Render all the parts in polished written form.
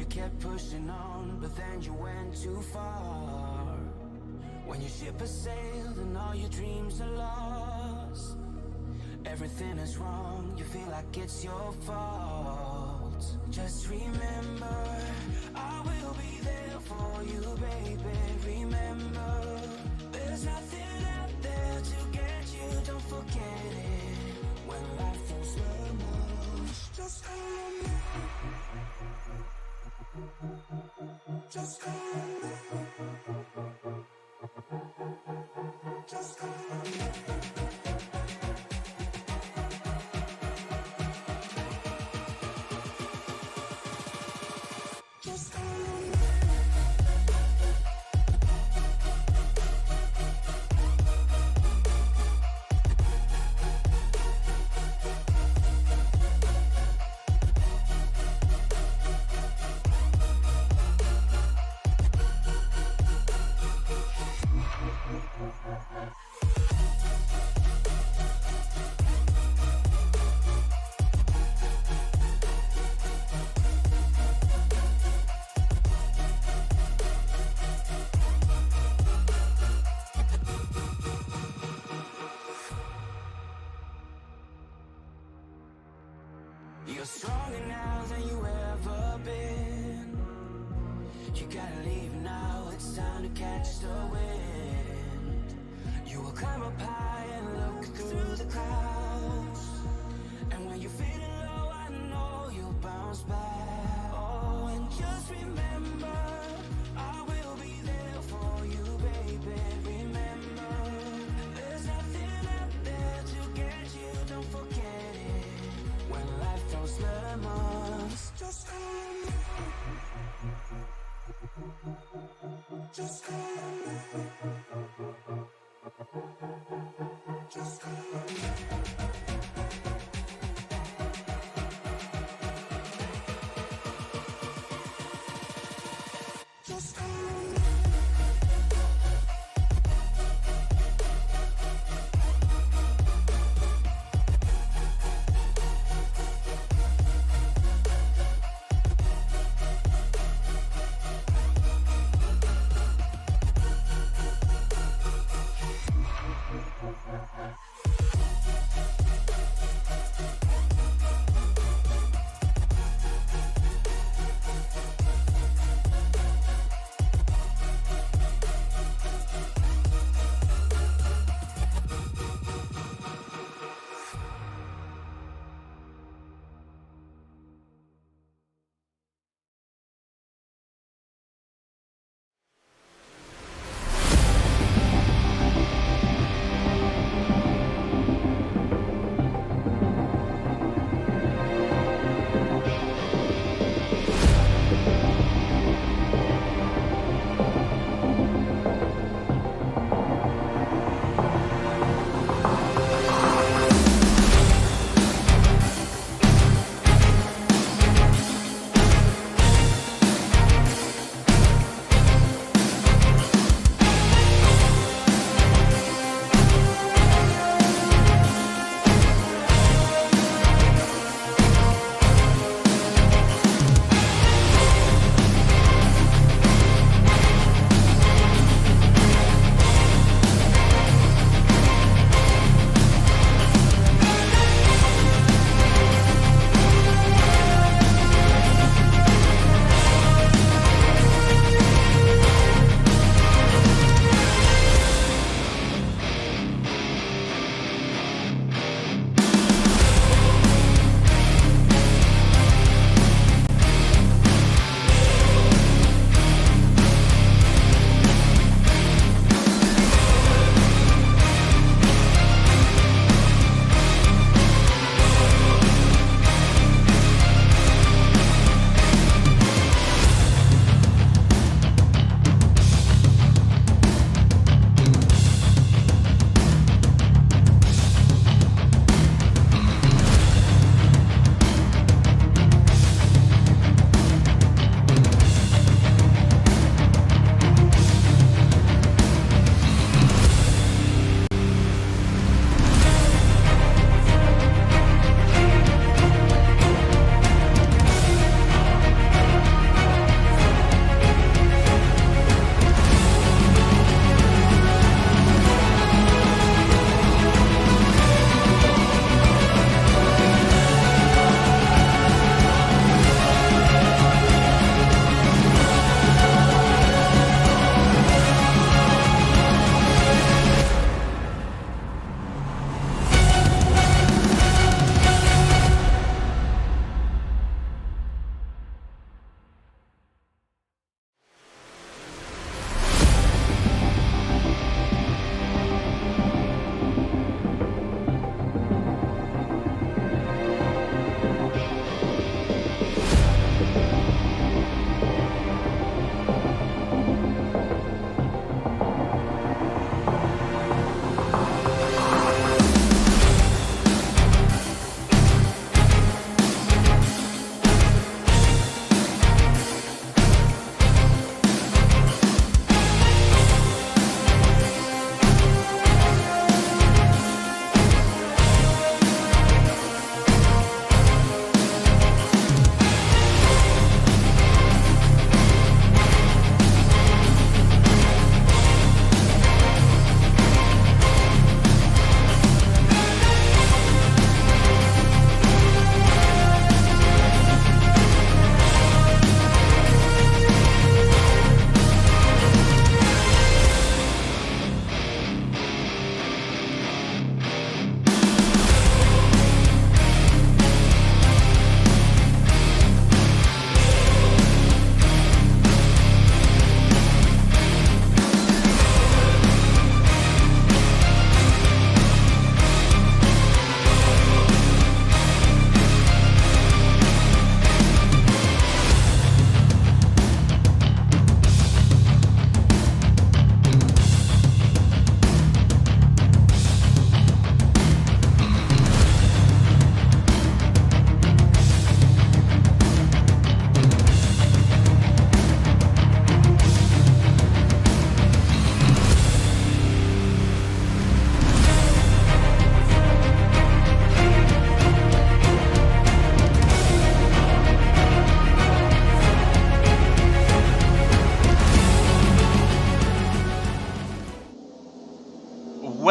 You kept pushing on, but then you went too far. When your ship has sailed and all your dreams are lost, everything is wrong, you feel like it's your fault. Just remember, I will be there for you, baby. Remember, there's nothing out there to get you, don't forget it. When life throws lemons, just call on me. Just call on me. Just call on me. Just call on me. You're stronger now than you ever been. You gotta leave now, it's time to catch the wind. You will climb up high and look through the clouds, and when you're feeling low, I know you'll bounce back. Oh, and just remember, I will be there for you, baby. Remember, there's nothing out there to get you, don't forget it. When life throws lemons, just call on me. Just call on me. Just call on me. Just call on me.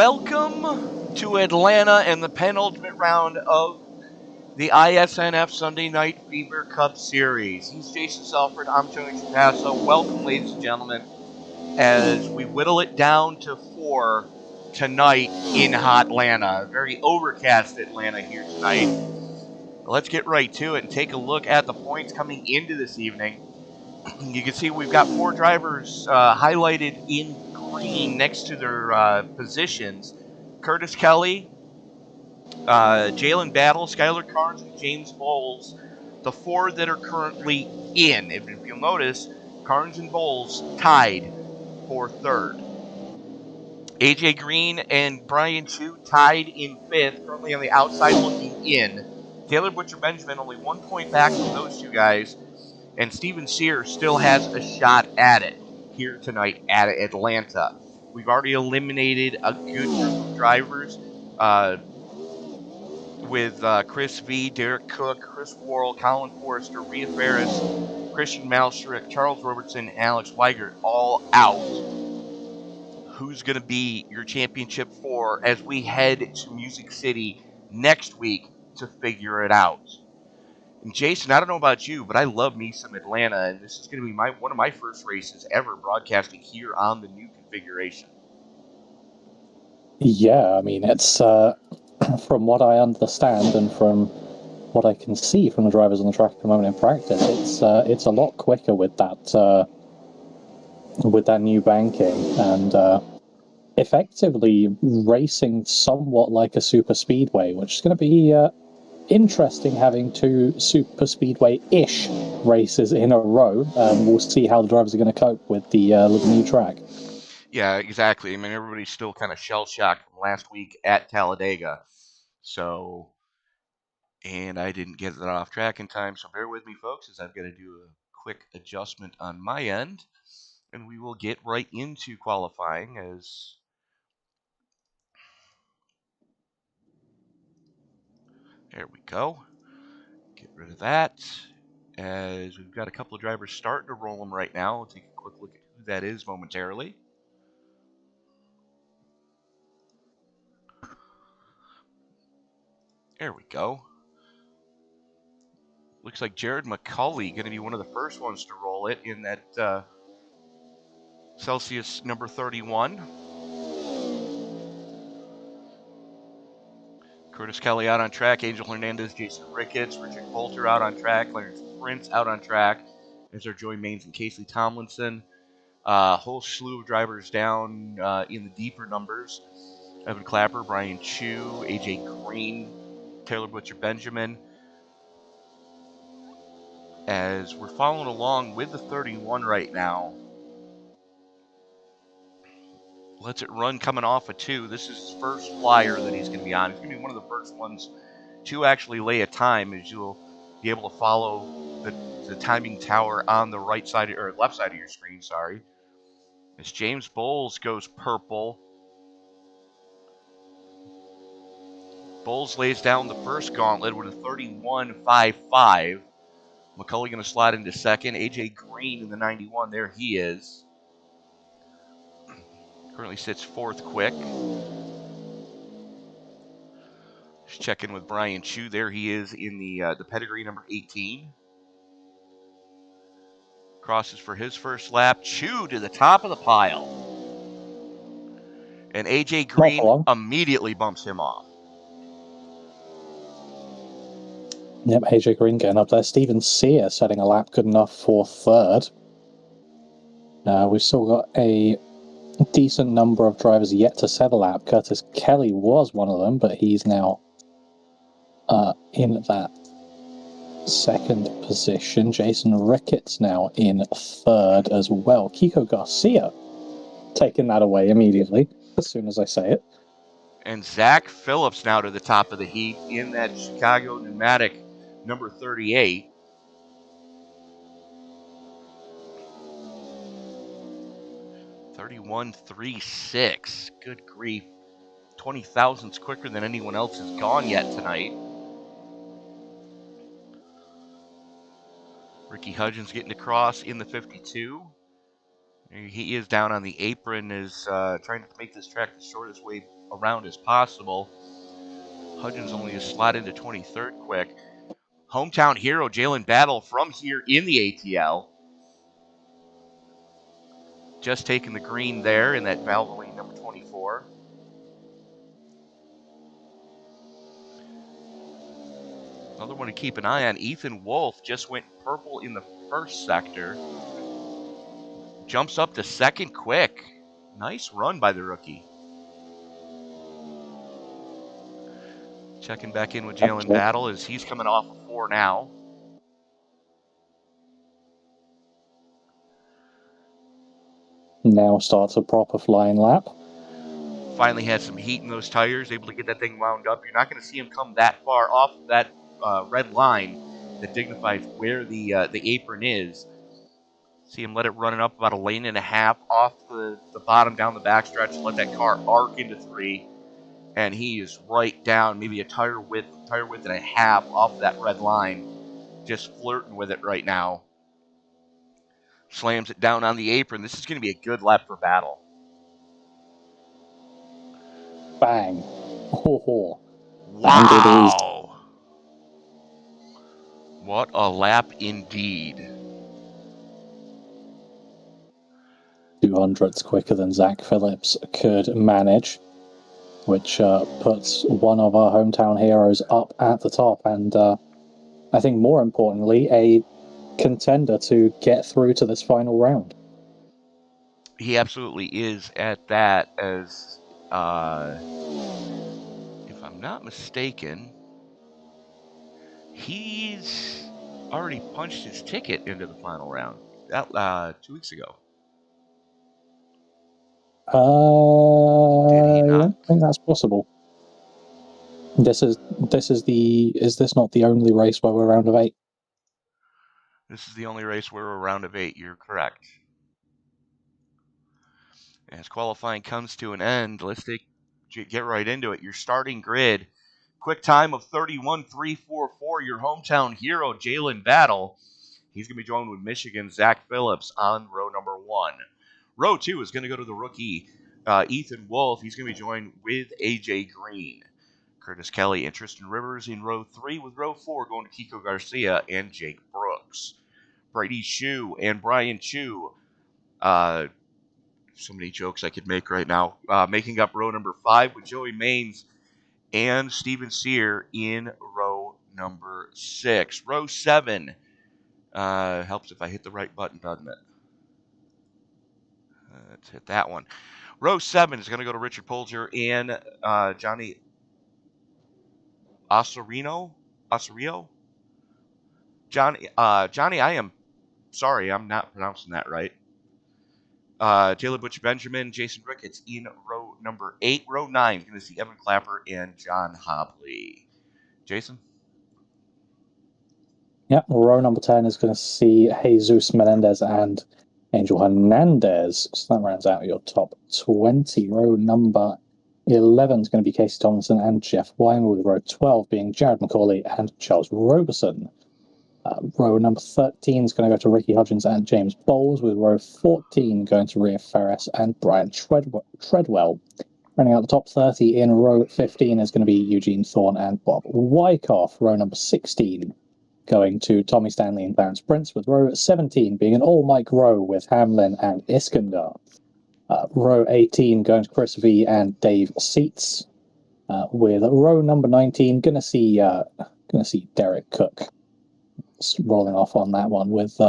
Welcome to Atlanta and the penultimate round of the iSNF Sunday Night Fever Cup Series. He's Jason Selford. I'm Tony Trapasso. Welcome, ladies and gentlemen, as we whittle it down to 4 tonight in hot Atlanta. Very overcast Atlanta here tonight. Let's get right to it and take a look at the points coming into this evening. You can see we've got 4 drivers highlighted in green next to their positions. Curtis Kelly, Jalen Battle, Skylar Carnes, and James Bowles, the 4 that are currently in. If you'll notice, Carnes and Bowles tied for 3rd. AJ Green and Brian Chu tied in 5th, currently on the outside looking in. Taylor Butcher Benjamin only 1 point back from those 2 guys. And Steven Sear still has a shot at it here tonight at Atlanta. We've already eliminated a good group of drivers with Chris V, Derek Cook, Chris Worrell, Colin Forrester, Rhea Ferris, Christian Malstrick, Charles Robertson, and Alex Weigert all out. Who's going to be your championship 4 as we head to Music City next week to figure it out? And Jason, I don't know about you, but I love me some Atlanta, and this is going to be one of my first races ever broadcasting here on the new configuration. Yeah, I mean, it's from what I understand and from what I can see from the drivers on the track at the moment in practice, it's a lot quicker with that new banking and effectively racing somewhat like a super speedway, which is going to be interesting having 2 super speedway-ish races in a row. We'll see how the drivers are going to cope with the new track. Yeah, exactly. I mean, everybody's still kind of shell-shocked from last week at Talladega. So, and I didn't get that off track in time, so bear with me, folks, as I've got to do a quick adjustment on my end. And we will get right into qualifying as there we go. Get rid of that. As we've got a couple of drivers starting to roll them right now. We'll take a quick look at who that is momentarily. There we go. Looks like Jared McCauley going to be one of the first ones to roll it in that Celsius number 31. Curtis Kelly out on track. Angel Hernandez, Jason Ricketts, Richard Poulter out on track. Clarence Prince out on track. There's our Joy Maines and Casey Tomlinson. A whole slew of drivers down in the deeper numbers. Evan Clapper, Brian Chu, AJ Green, Taylor Butcher Benjamin. As we're following along with the 31 right now. Lets it run coming off a 2. This is his first flyer that he's going to be on. He's going to be one of the first ones to actually lay a time, as you'll be able to follow the timing tower on the right side or left side of your screen. Sorry. As James Bowles goes purple. Bowles lays down the first gauntlet with a 31.55. McCulley going to slide into second. AJ Green in the 91. There he is. Currently sits 4th quick. Just check in with Brian Chu. There he is in the pedigree number 18. Crosses for his first lap. Chu to the top of the pile. And AJ Green immediately bumps him off. Yep, AJ Green getting up there. Steven Sear setting a lap good enough for 3rd. We've still got a decent number of drivers yet to set a lap. Curtis Kelly was one of them, but he's now in that 2nd position. Jason Ricketts now in 3rd as well. Kiko Garcia taking that away immediately as soon as I say it. And Zach Phillips now to the top of the heap in that Chicago Pneumatic number 38. $31.36. Good grief. 20 thousandths quicker than anyone else has gone yet tonight. Ricky Hudgens getting across in the 52. He is down on the apron, is trying to make this track the shortest way around as possible. Hudgens only a slot into 23rd quick. Hometown hero Jalen Battle from here in the ATL. Just taking the green there in that Valvoline number 24. Another one to keep an eye on, Ethan Wolf just went purple in the first sector. Jumps up to second quick. Nice run by the rookie. Checking back in with Jalen Battle as he's coming off of 4 now. Now starts a proper flying lap. Finally had some heat in those tires, able to get that thing wound up. You're not going to see him come that far off that red line that dignifies where the apron is. See him let it run up about a lane and a half off the bottom down the backstretch, let that car arc into 3, and he is right down, maybe a tire width and a half off that red line, just flirting with it right now. Slams it down on the apron. This is going to be a good lap for Battle. Bang. Oh, wow. What a lap indeed. 200ths quicker than Zach Phillips could manage, which puts one of our hometown heroes up at the top, and I think more importantly, a contender to get through to this final round. He absolutely is at that, as if I'm not mistaken, he's already punched his ticket into the final round that 2 weeks ago. I don't think that's possible. Is this not the only race where we're round of 8? This is the only race where we're round of 8. You're correct. As qualifying comes to an end, let's get right into it. Your starting grid, quick time of 31.344. Your hometown hero, Jalen Battle. He's going to be joined with Michigan's Zach Phillips on row number 1. Row 2 is going to go to the rookie, Ethan Wolf. He's going to be joined with AJ Green. Curtis Kelly and Tristan Rivers in row 3, with row 4 going to Kiko Garcia and Jake Brooks. Brady Chu and Brian Chu. So many jokes I could make right now. Making up row number 5 with Joey Maines and Steven Sear in row number 6. Row 7. Helps if I hit the right button, doesn't it? Let's hit that one. Row 7 is going to go to Richard Polger and Johnny Osorio? Johnny, I am sorry, I'm not pronouncing that right. Taylor Butch Benjamin, Jason Ricketts in row number 8. Row 9 is going to see Evan Clapper and John Hobley. Jason? Yep, row number 10 is going to see Jesus Menendez and Angel Hernandez. So that rounds out your top 20. Row number 11 is going to be Casey Tomlinson and Jeff Wine, with row 12 being Jared McCauley and Charles Roberson. Row number 13 is going to go to Ricky Hudgens and James Bowles, with row 14 going to Rhea Ferris and Brian Treadwell. Running out the top 30 in row 15 is going to be Eugene Thorne and Bob Wyckoff. Row number 16 going to Tommy Stanley and Clarence Prince, with row 17 being an all-Mike row with Hamlin and Iskandar. Row 18 going to Chris V and Dave Seats. With row number 19 gonna see Derek Cook rolling off on that one, with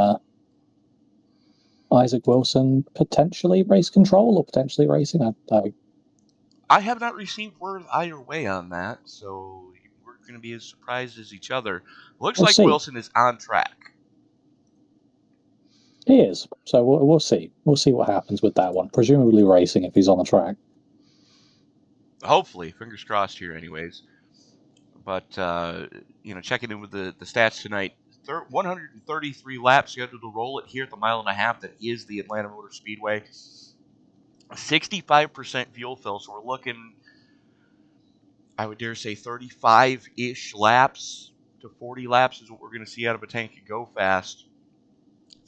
Isaac Wilson potentially race control or potentially racing. I have not received word either way on that, so we're going to be as surprised as each other. Looks like Wilson is on track. He is, so we'll see. We'll see what happens with that one. Presumably racing if he's on the track. Hopefully, fingers crossed here anyways. But, checking in with the stats tonight, 133 laps scheduled to roll it here at the 1.5 miles that is the Atlanta Motor Speedway. 65% fuel fill, so we're looking, I would dare say, 35-ish laps to 40 laps is what we're going to see out of a tank at Go Fast.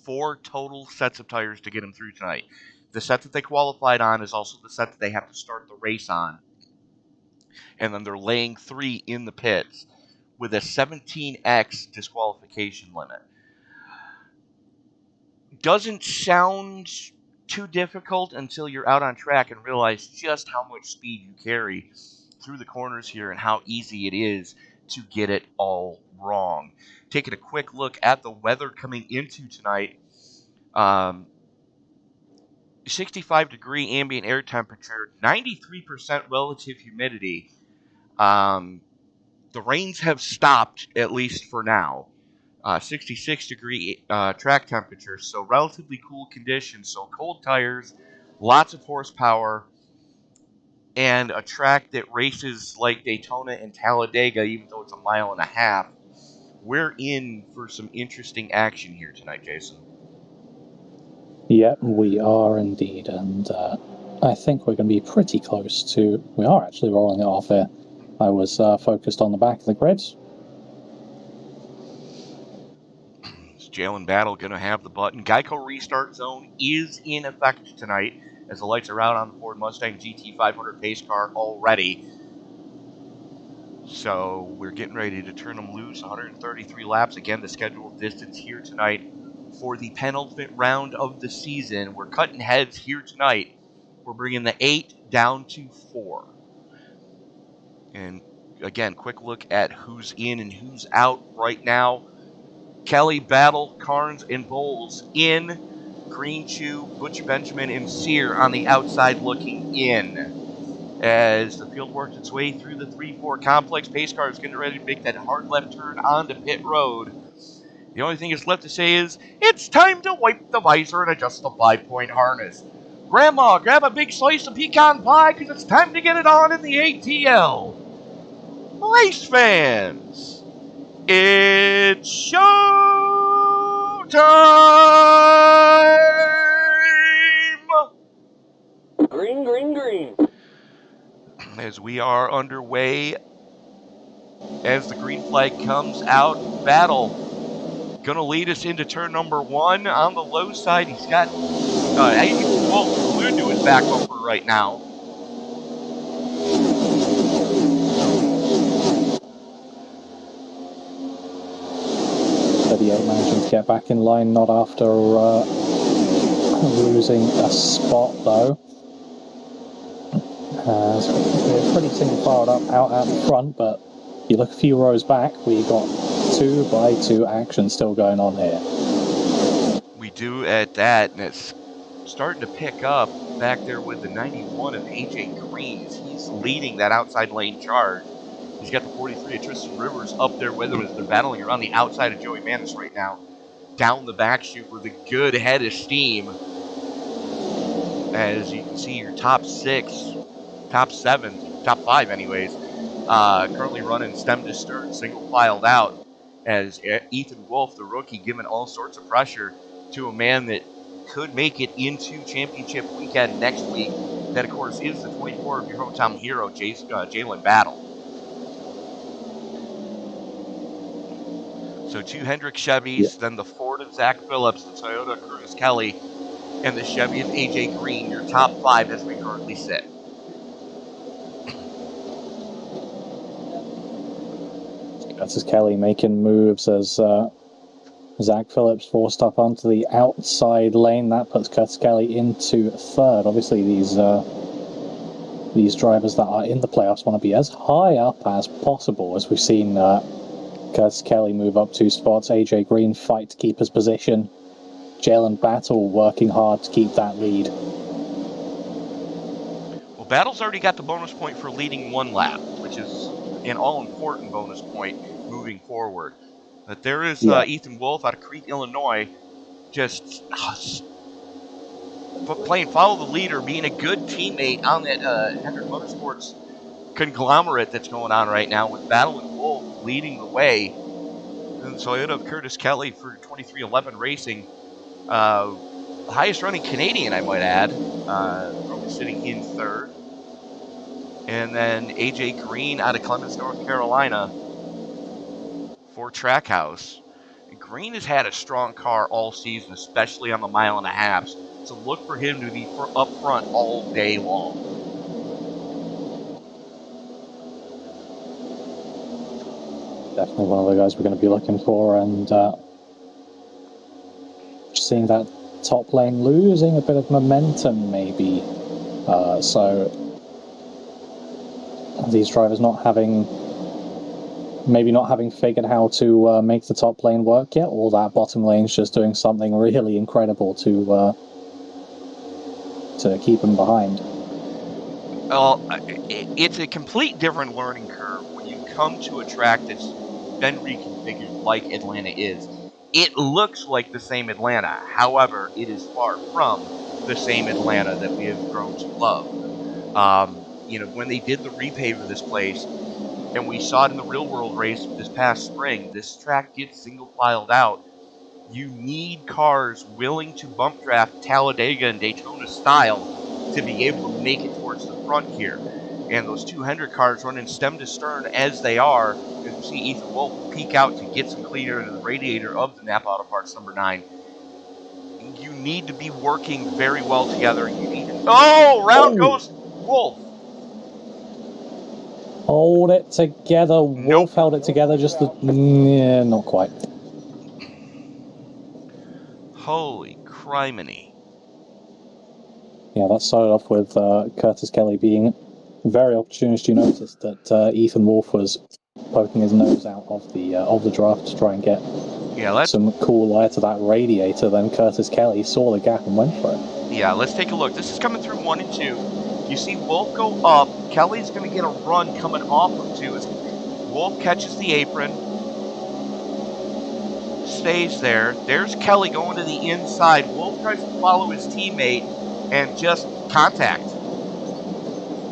4 total sets of tires to get them through tonight. The set that they qualified on is also the set that they have to start the race on. And then they're laying 3 in the pits with a 17x disqualification limit. Doesn't sound too difficult until you're out on track and realize just how much speed you carry through the corners here and how easy it is to get it all wrong. Taking a quick look at the weather coming into tonight. 65-degree ambient air temperature, 93% relative humidity. The rains have stopped, at least for now. 66-degree track temperature, so relatively cool conditions. So cold tires, lots of horsepower, and a track that races like Daytona and Talladega, even though it's a mile and a half. We're in for some interesting action here tonight, Jason. Yeah, we are indeed, and I think we're going to be pretty close to... We are actually rolling it off here. I was focused on the back of the grid. Is Jalen Battle going to have the button? Geico restart zone is in effect tonight as the lights are out on the Ford Mustang GT500 pace car already. So we're getting ready to turn them loose. 133 laps. Again, the scheduled distance here tonight for the penultimate round of the season. We're cutting heads here tonight. We're bringing the 8 down to 4. And again, quick look at who's in and who's out right now. Kelly, Battle, Carnes, and Bowles in. Green, Chew, Butch Benjamin, and Sear on the outside looking in. As the field works its way through the 3-4 complex, pace car is getting ready to make that hard left turn onto pit road. The only thing that's left to say is, it's time to wipe the visor and adjust the 5-point harness. Grandma, grab a big slice of pecan pie because it's time to get it on in the ATL. Race fans, it's show time! Green, green, green. As we are underway, as the green flag comes out, Battle going to lead us into turn number 1. On the low side, he's got glued to his back bumper right now. Managing to get back in line, not after losing a spot though. So we're pretty single filed up out at the front, but you look a few rows back, we got 2x2 action still going on here. We do at that, and it's starting to pick up back there with the 91 of AJ Green. He's leading that outside lane charge. He's got the 43 of Tristan Rivers up there with him as they're battling around the outside of Joey Manis right now. Down the back chute with a good head of steam. As you can see, your top 6, top 7, top 5 anyways, currently running stem to stern, single filed out. As Ethan Wolf, the rookie, giving all sorts of pressure to a man that could make it into championship weekend next week. That, of course, is the 24 of your hometown hero, Jalen Battle. So 2 Hendrick Chevys, then the Ford of Zach Phillips, the Toyota of Curtis Kelly, and the Chevy of AJ Green, your top 5 as we currently sit. That's as Kelly making moves as Zach Phillips forced up onto the outside lane. That puts Curtis Kelly into 3rd. Obviously, these drivers that are in the playoffs want to be as high up as possible, as we've seen Curtis Kelly move up 2 spots. AJ Green fight to keep his position. Jalen Battle working hard to keep that lead. Well, Battle's already got the bonus point for leading 1 lap, which is an all-important bonus point moving forward. But there is Ethan Wolf out of Crete, Illinois, just playing follow the leader, being a good teammate on that Hendrick Motorsports conglomerate that's going on right now, with Battle and Wolf leading the way. And Toyota of Curtis Kelly for 2311 Racing, highest running Canadian, I might add, probably sitting in 3rd. And then AJ Green out of Clemens, North Carolina for Trackhouse. Green has had a strong car all season, especially on the mile and a half. So look for him to be up front all day long. Definitely one of the guys we're going to be looking for, and seeing that top lane losing a bit of momentum, maybe. So these drivers maybe not having figured how to make the top lane work yet, or that bottom lane's just doing something really incredible to keep them behind. Well, it's a complete different learning curve when you come to a track that's been reconfigured like Atlanta is. It looks like the same Atlanta. However, it is far from the same Atlanta that we have grown to love. When they did the repave of this place, and we saw it in the real world race this past spring, this track gets single filed out. You need cars willing to bump draft Talladega and Daytona style to be able to make it towards the front here. And those 200 cars running stem to stern as they are, as we see Ethan Wolf peek out to get some clean air into the radiator of the Napa Auto Parts number 9. You need to be working very well together. Round goes Wolf. Hold it together. Nope. Wolf held it together yeah, not quite. Holy criminy. Yeah, that started off with Curtis Kelly being very opportunist. You noticed that Ethan Wolf was poking his nose out of the draft to try and get some cool air to that radiator. Then Curtis Kelly saw the gap and went for it. Yeah, let's take a look. This is coming through 1 and 2. You see Wolf go up. Kelly's going to get a run coming off of 2. As Wolf catches the apron. Stays there. There's Kelly going to the inside. Wolf tries to follow his teammate and just contact.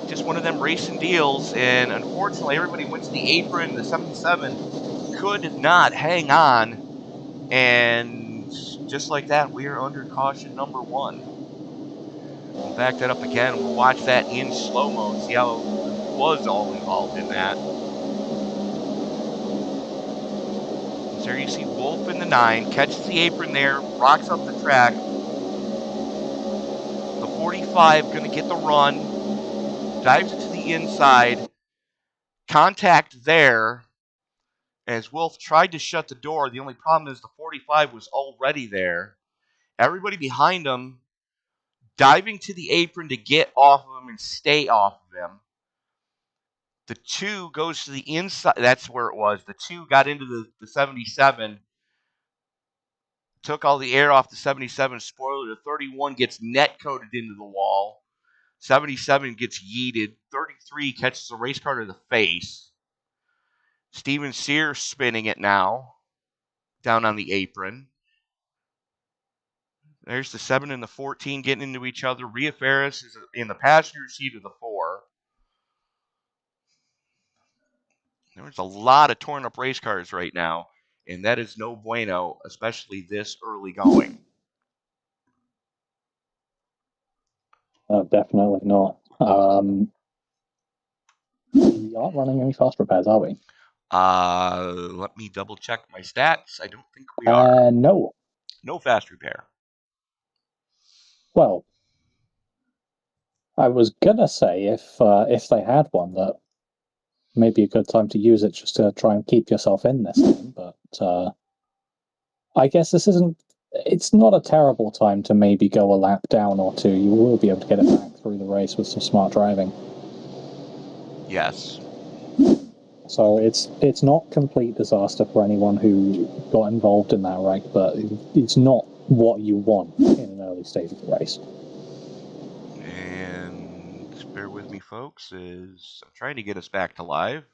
Just one of them racing deals, and unfortunately everybody went to the apron. The 77 could not hang on, and just like that, we are under caution number 1. We'll back that up again. We'll watch that in slow-mo, see how it was all involved in that. So there you see Wolf in the 9, catches the apron there, rocks up the track. The 45 going to get the run, dives it to the inside, contact there. As Wolf tried to shut the door, the only problem is the 45 was already there. Everybody behind him diving to the apron to get off of him and stay off of him. The 2 goes to the inside. That's where it was. The 2 got into the 77, took all the air off the 77. Spoiler, the 31 gets net coated into the wall. 77 gets yeeted. 33 catches a race car to the face. Steven Sears spinning it now, down on the apron. There's the 7 and the 14 getting into each other. Rhea Ferris is in the passenger seat of the 4. There's a lot of torn up race cars right now, and that is no bueno, especially this early going. Definitely not. We aren't running any fast repairs, are we? Let me double check my stats. I don't think we are. No. No fast repair. Well, I was gonna say if they had one, that may be a good time to use it just to try and keep yourself in this game, but I guess this isn't. It's not a terrible time to maybe go a lap down or 2. You will be able to get it back through the race with some smart driving. Yes. So it's not complete disaster for anyone who got involved in that wreck, but it's not what you want in an early stage of the race. And bear with me, folks, as I'm trying to get us back to live.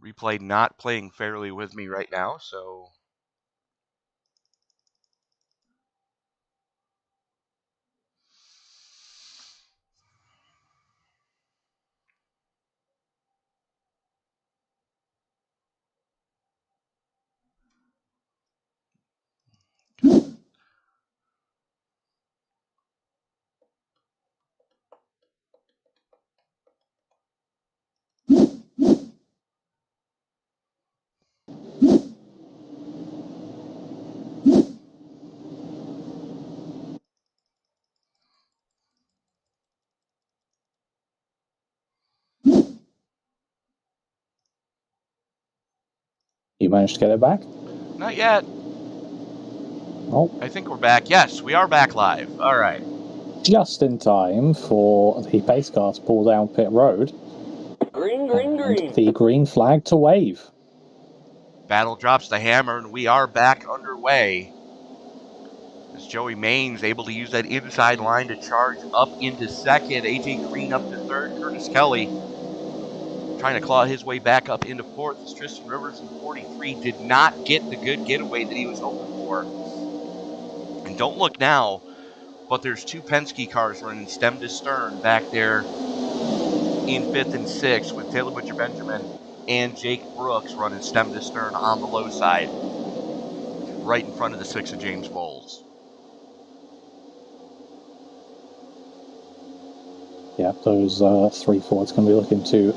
Replay not playing fairly with me right now, so You managed to get it back? Not yet. Oh, I think we're back. Yes, we are back live. All right. just in time for the pace car to pull down pit road. Green, And the green flag to wave. Battle drops the hammer, and we are back underway. As Joey Main's able to use that inside line to charge up into second. AJ Green up to third. Curtis Kelly trying to claw his way back up into fourth. As Tristan Rivers in 43 did not get the good getaway that he was hoping for. And don't look now, but there's two Penske cars running stem to stern back there in fifth and sixth, with Taylor Butcher Benjamin and Jake Brooks running stem to stern on the low side, right in front of the six of James Bowles. Yeah, those three Fords going to be looking to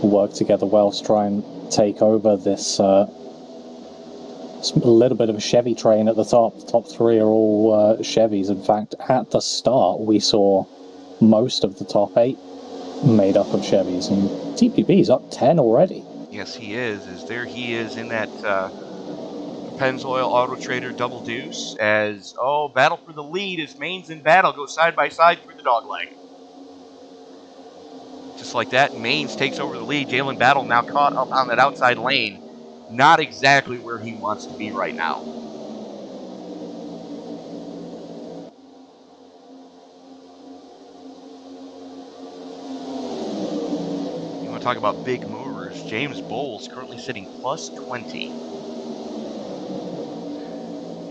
work together well to try and take over this a little bit of a Chevy train at the top. The top three are all Chevys. In fact, at the start, we saw most of the top eight made up of Chevys, and TPB's up 10 already. Yes, he is. As there he is in that Pennzoil Auto Trader double deuce. As, battle for the lead as Main's in battle. Go side by side through the dogleg. Just like that, Mainz takes over the lead. Jalen Battle now caught up on that outside lane. Not exactly where he wants to be right now. You want to talk about big movers. James Bowles currently sitting plus 20.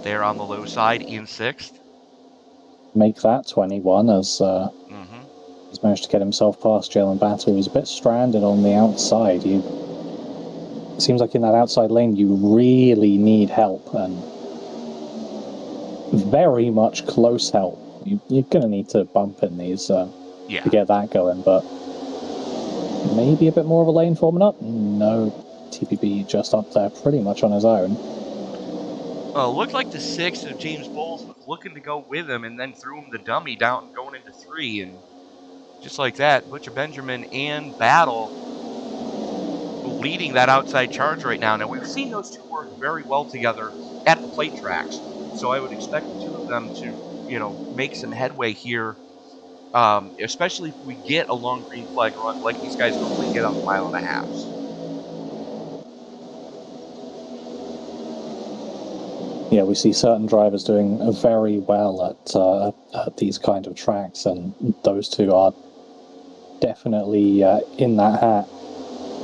There on the low side in sixth. Make that 21 as he's managed to get himself past Jalen Battle. He's a bit stranded on the outside. It seems like in that outside lane you really need help, and very much close help. You're going to need to bump in these to get that going, but maybe a bit more of a lane forming up? No, TPB just up there pretty much on his own. Looked like the six of James Bowles was looking to go with him and then threw him the dummy down going into three, and just like that, Butcher Benjamin and Battle leading that outside charge right now. Now, we've seen those two work very well together at the plate tracks, so I would expect the two of them to, make some headway here, especially if we get a long green flag run like these guys normally get on the mile and a half. Yeah, we see certain drivers doing very well at these kind of tracks, and those two are definitely in that hat,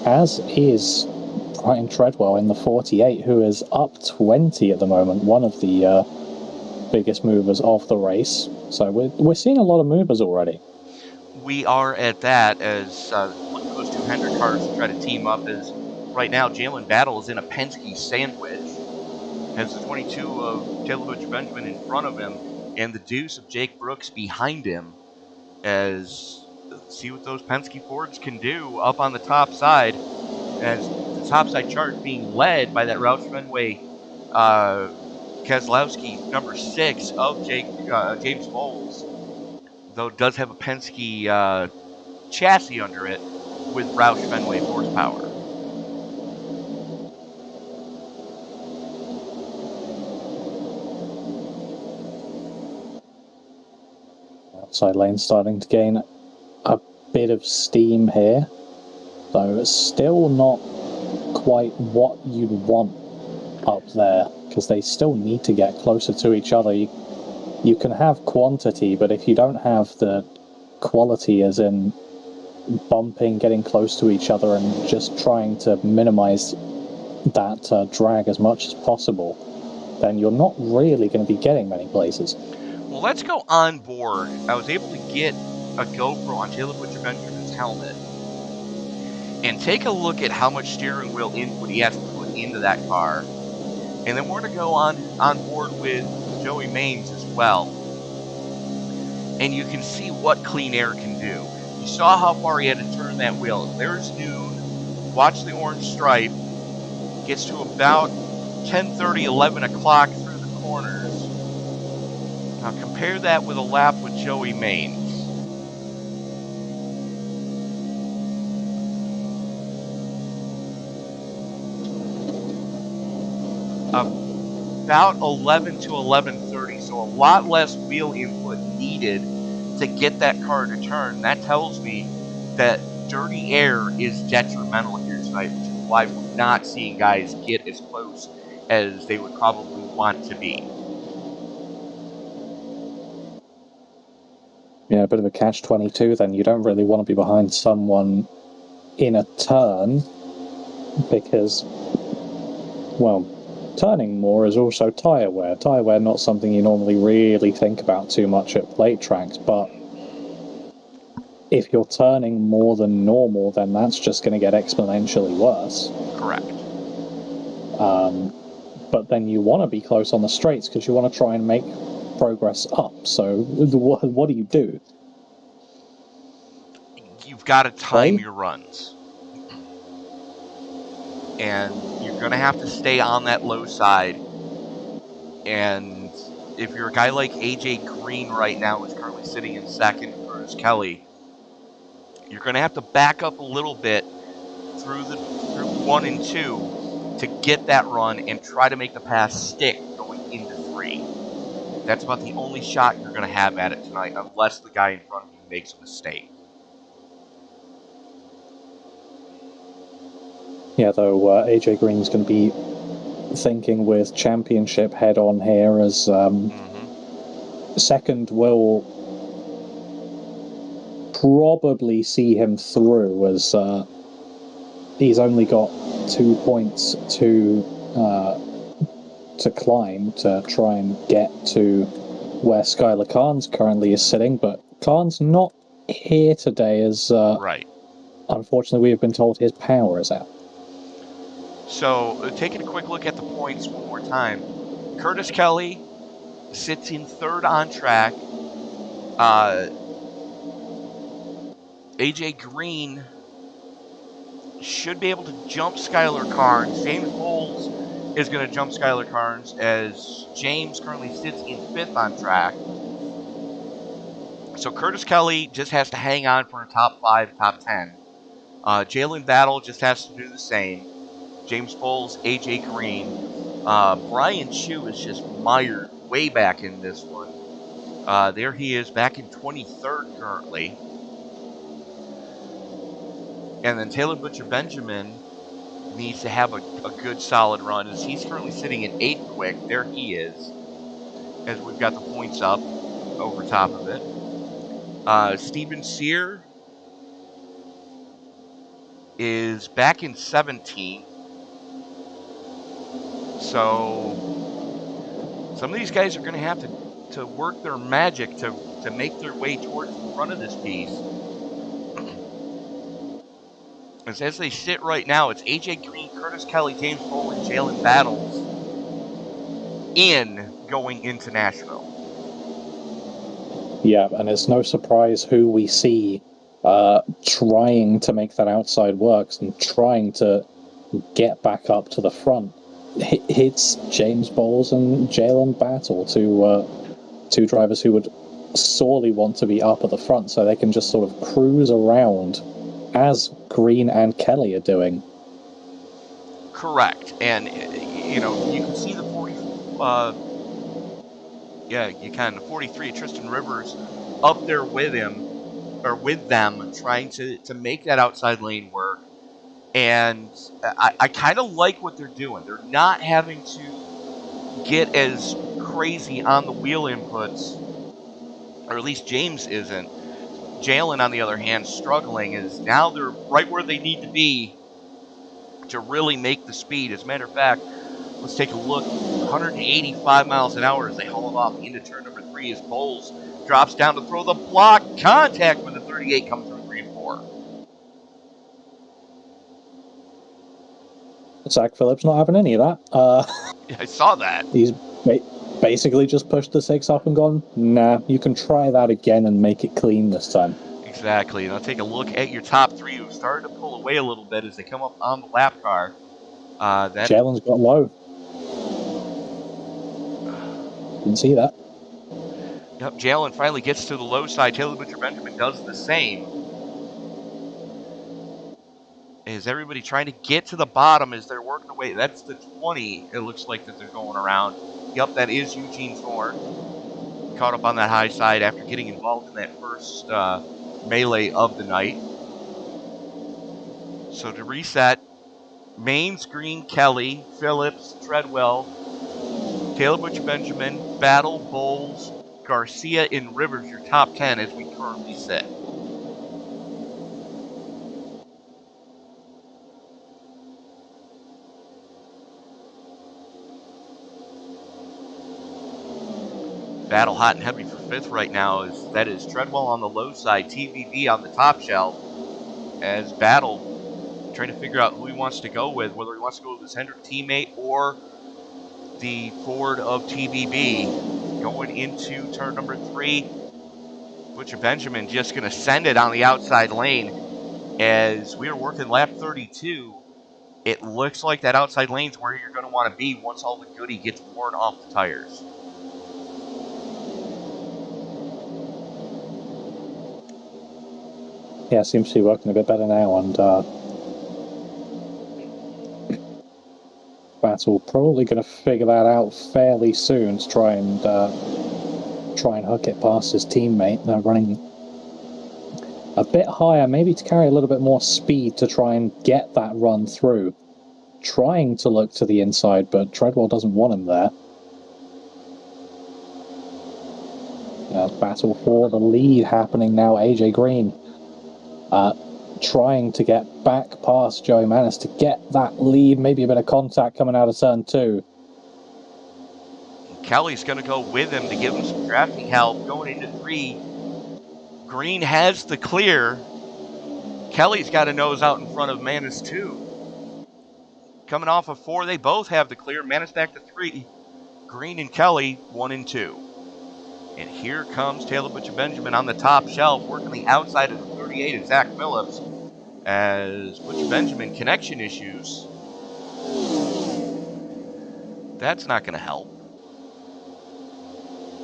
as is Brian Treadwell in the 48, who is up 20 at the moment, one of the biggest movers of the race. So we're seeing a lot of movers already. We are at that, as look at those two Hendrick cars to try to team up, as right now Jalen Battle is in a Penske sandwich, has the 22 of Taylor Butcher Benjamin in front of him, and the deuce of Jake Brooks behind him, as see what those Penske Fords can do up on the top side, as the top side chart being led by that Roush Fenway Keselowski, number 6 of James Bowles, though it does have a Penske chassis under it with Roush Fenway horsepower. Outside lane starting to gain a bit of steam here, though it's still not quite what you'd want up there, because they still need to get closer to each other. You can have quantity, but if you don't have the quality, as in bumping, getting close to each other, and just trying to minimize that drag as much as possible, then you're not really going to be getting many places. Well, let's go on board. I was able to get a GoPro on Taylor Butcher Benjamin's helmet and take a look at how much steering wheel input he has to put into that car. And then we're going to go on board with Joey Mainz as well. And you can see what clean air can do. You saw how far he had to turn that wheel. There's noon. Watch the orange stripe. Gets to about 10:30, 11 o'clock through the corners. Now compare that with a lap with Joey Mainz. about 11 to 11:30, so a lot less wheel input needed to get that car to turn. That tells me that dirty air is detrimental here tonight, which is why we're not seeing guys get as close as they would probably want to be. Yeah, a bit of a catch-22 then. You don't really want to be behind someone in a turn because, well, turning more is also tyre wear. Tyre wear not something you normally really think about too much at plate tracks, but if you're turning more than normal, then that's just going to get exponentially worse. Correct. But then you want to be close on the straights because you want to try and make progress up. So what do? You've got to time Right? your runs. And you're going to have to stay on that low side. And if you're a guy like AJ Green right now, who's currently sitting in second, Curtis Kelly, you're going to have to back up a little bit through 1 and 2 to get that run and try to make the pass stick going into 3. That's about the only shot you're going to have at it tonight, unless the guy in front of you makes a mistake. Yeah, though AJ Green's going to be thinking with championship head on here, as second will probably see him through, as he's only got 2 points to climb to try and get to where Skylar Khan's currently is sitting, but Khan's not here today, as right. Unfortunately we have been told his power is out. So, taking a quick look at the points one more time. Curtis Kelly sits in third on track. AJ Green should be able to jump Skylar Carnes. James Bowles is going to jump Skylar Carnes, as James currently sits in fifth on track. So Curtis Kelly just has to hang on for a top 5, top 10. Jalen Battle just has to do the same. James Bowles, AJ Green. Brian Chu is just mired way back in this one. There he is, back in 23rd currently. And then Taylor Butcher-Benjamin needs to have a good solid run, as he's currently sitting in 8th quick. There he is, as we've got the points up over top of it. Steven Sear is back in 17th. So some of these guys are going to have to work their magic to make their way towards the front of this piece. As they sit right now, it's AJ Green, Curtis Kelly, James Cole, and Jalen Battles in going into Nashville. Yeah, and it's no surprise who we see trying to make that outside work and trying to get back up to the front. It's James Bowles and Jalen Battle, two drivers who would sorely want to be up at the front so they can just sort of cruise around as Green and Kelly are doing. Correct. And, you can see the 43 Tristan Rivers up there with him, or with them, trying to make that outside lane work. And I kind of like what they're doing. They're not having to get as crazy on the wheel inputs, or at least James isn't. Jalen, on the other hand, struggling, is now they're right where they need to be to really make the speed. As a matter of fact, let's take a look. 185 miles an hour as they haul it off into turn number 3 as Bowles drops down to throw the block. Contact with the 38 coming through 3 and 4. Zach Phillips not having any of that. Yeah, I saw that. He's basically just pushed the 6 up and gone, nah, you can try that again and make it clean this time. Exactly. Now take a look at your top 3 who started to pull away a little bit as they come up on the lap car. Jalen's got low. Didn't see that. Yep, Jalen finally gets to the low side. Taylor Butcher-Benjamin does the same. Is everybody trying to get to the bottom as they're working away? That's the 20, it looks like, that they're going around. Yep, that is Eugene Thorne. Caught up on that high side after getting involved in that first melee of the night. So to reset, Mains, Green, Kelly, Phillips, Treadwell, Taylor Butch Benjamin, Battle, Bowles, Garcia, and Rivers, your top 10 as we currently sit. Battle hot and heavy for 5th right now. That is Treadwell on the low side, TVB on the top shelf. As Battle trying to figure out who he wants to go with, whether he wants to go with his Hendrick teammate or the Ford of TVB. Going into turn number 3, Butcher Benjamin just going to send it on the outside lane. As we are working lap 32, it looks like that outside lane's where you're going to want to be once all the goodie gets worn off the tires. Yeah, seems to be working a bit better now, and Battle probably going to figure that out fairly soon to try and hook it past his teammate. They're running a bit higher, maybe to carry a little bit more speed to try and get that run through. Trying to look to the inside, but Treadwell doesn't want him there. Battle for the lead happening now. AJ Green trying to get back past Joey Manis to get that lead. Maybe a bit of contact coming out of turn 2. Kelly's going to go with him to give him some drafting help. Going into 3, Green has the clear. Kelly's got a nose out in front of Manis 2. Coming off of 4, they both have the clear. Manis back to 3. Green and Kelly 1 and 2. And here comes Taylor Butcher Benjamin on the top shelf, working the outside of the 38 of Zach Phillips. As Butcher Benjamin, connection issues. That's not going to help.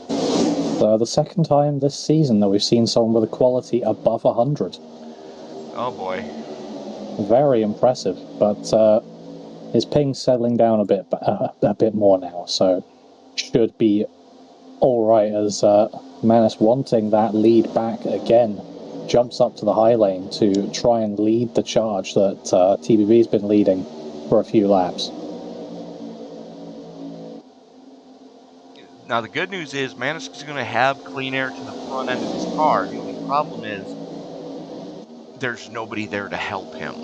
The second time this season that we've seen someone with a quality above 100. Oh boy. Very impressive, but his ping's settling down a bit more now, so should be all right as Manis, wanting that lead back again, jumps up to the high lane to try and lead the charge that TBB's been leading for a few laps. Now the good news is Manis is going to have clean air to the front end of his car. The only problem is there's nobody there to help him.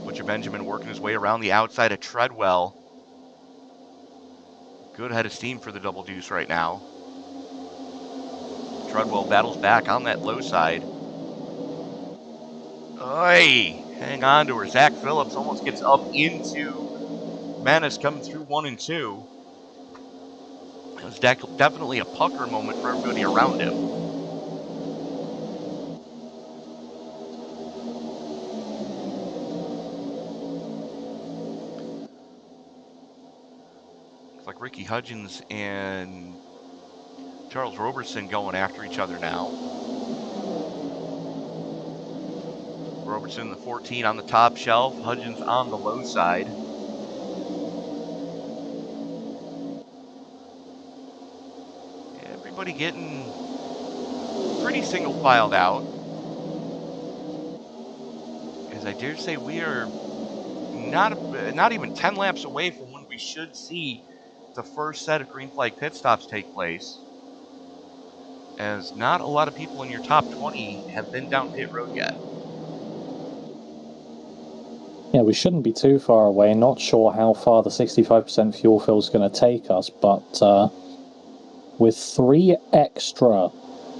Butcher Benjamin working his way around the outside of Treadwell. Good head of steam for the Double Deuce right now. Treadwell battles back on that low side. Oy! Hang on to her. Zach Phillips almost gets up into Manis coming through 1 and 2. It was definitely a pucker moment for everybody around him. Like Ricky Hudgens and Charles Robertson going after each other now. Robertson the 14 on the top shelf, Hudgens on the low side. Everybody getting pretty single filed out. As I dare say, we are not even 10 laps away from when we should see the first set of green flag pit stops take place, as not a lot of people in your top 20 have been down pit road yet. Yeah, we shouldn't be too far away. Not sure how far the 65% fuel fill is going to take us, but with 3 extra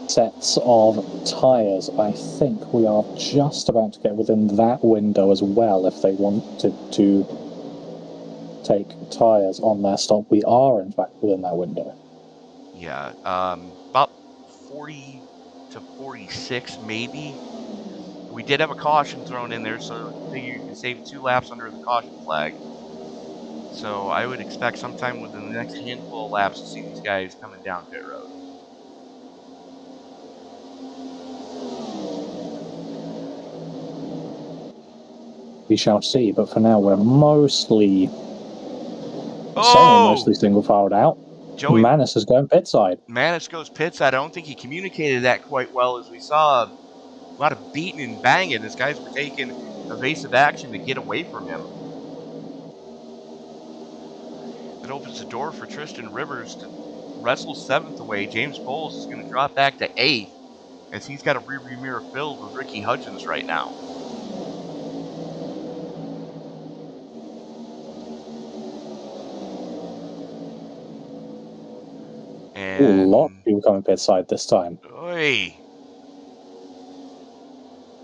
sets of tyres, I think we are just about to get within that window as well if they wanted to take tyres on their stop. We are, in fact, within that window. Yeah, about 40 to 46 maybe. We did have a caution thrown in there, so I figure you can save 2 laps under the caution flag. So I would expect sometime within the next handful of laps to see these guys coming down pit road. We shall see, but for now we're mostly saying we're Oh! mostly single filed out. Joey Manis is going pit side. Manis goes pit side. I don't think he communicated that quite well, as we saw a lot of beating and banging as guys were taking evasive action to get away from him. It opens the door for Tristan Rivers to wrestle 7th away. James Bowles is going to drop back to 8th, as he's got a rearview mirror filled with Ricky Hudgens right now. And A lot of people coming pit side this time, oy,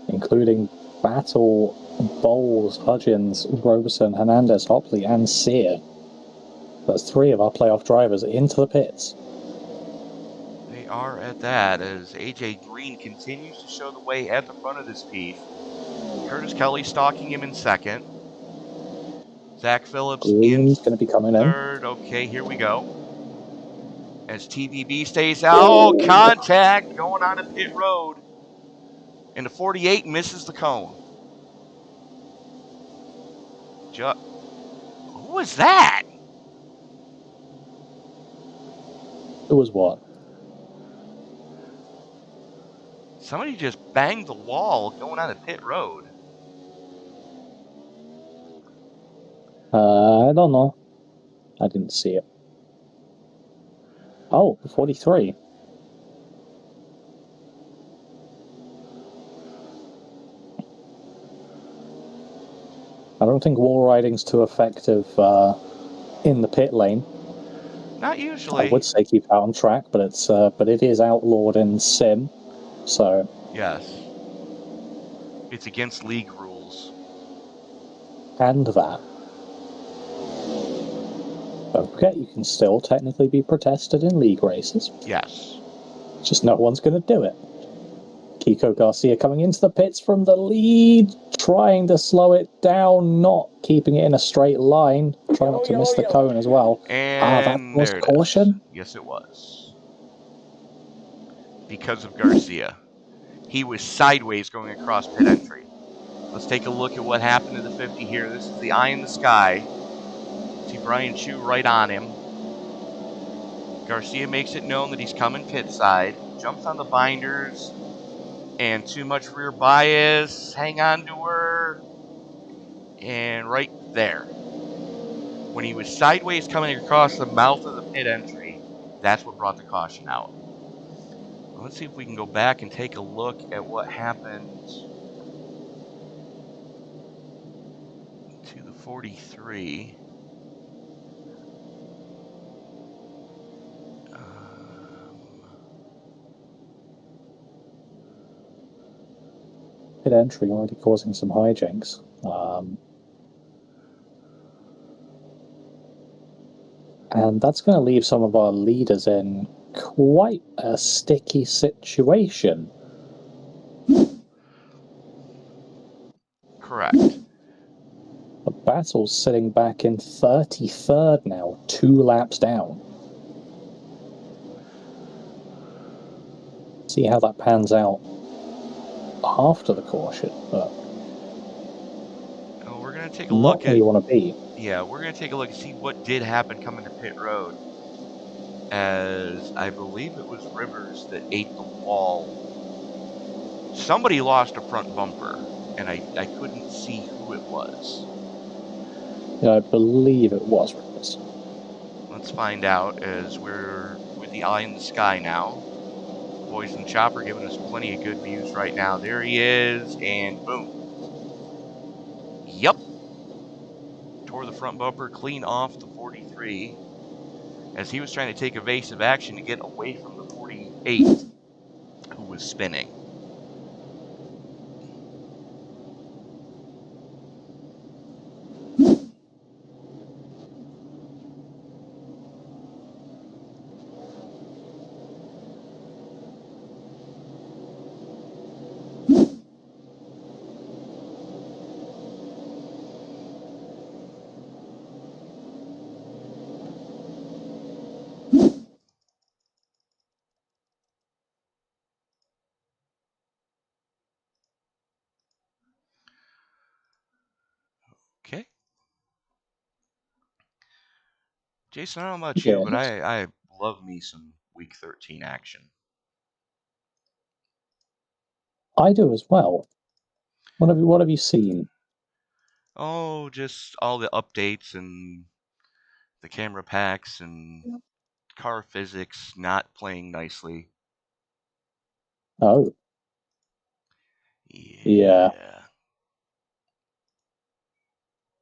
including Battle, Bowles, Hudgens, Roberson, Hernandez, Hopley, and Sear. That's 3 of our playoff drivers into the pits. they are at that, as AJ Green continues to show the way at the front of this piece. Curtis Kelly stalking him in 2nd. Zach Phillips Green's in going to be coming in. 3rd. Okay, here we go. As TVB stays out. Oh, contact going on a pit road. And the 48 misses the cone. Who was that? It was what? Somebody just banged the wall going on a pit road. I don't know. I didn't see it. Oh, 43. I don't think wall riding's too effective in the pit lane. Not usually. I would say keep out on track, but it is outlawed in sim, so Yes. It's against league rules. and that. Don't forget, you can still technically be protested in league races. Yes. Just no one's going to do it. Kiko Garcia coming into the pits from the lead, trying to slow it down, not keeping it in a straight line, trying not to miss the cone as well. And that was there it caution? is. Yes, it was. Because of Garcia. He was sideways going across pit entry. Let's take a look at what happened to the 50 here. This is the eye in the sky. See Brian Chu right on him. Garcia makes it known that he's coming pit side. Jumps on the binders. And too much rear bias. Hang on to her. And right there. When he was sideways coming across the mouth of the pit entry, that's what brought the caution out. Let's see if we can go back and take a look at what happened to the 43. Pit entry already causing some hijinks. And that's going to leave some of our leaders in quite a sticky situation. Correct. The battle's sitting back in 33rd now, 2 laps down. See how that pans out after the caution, but We're going to take a not look where at... you want to be. Yeah, we're going to take a look and see what did happen coming to pit road. As I believe it was Rivers that ate the wall. Somebody lost a front bumper, and I couldn't see who it was. Yeah, I believe it was Rivers. Let's find out, as we're with the eye in the sky now. Boys and Chopper giving us plenty of good views right now. There he is, and boom. Yep. Tore the front bumper clean off the 43, as he was trying to take evasive action to get away from the 48, who was spinning. Jason, I don't know about Yeah. you, but I love me some Week 13 action. I do as well. What have you seen? Oh, just all the updates and the camera packs and car physics not playing nicely. Oh, Yeah.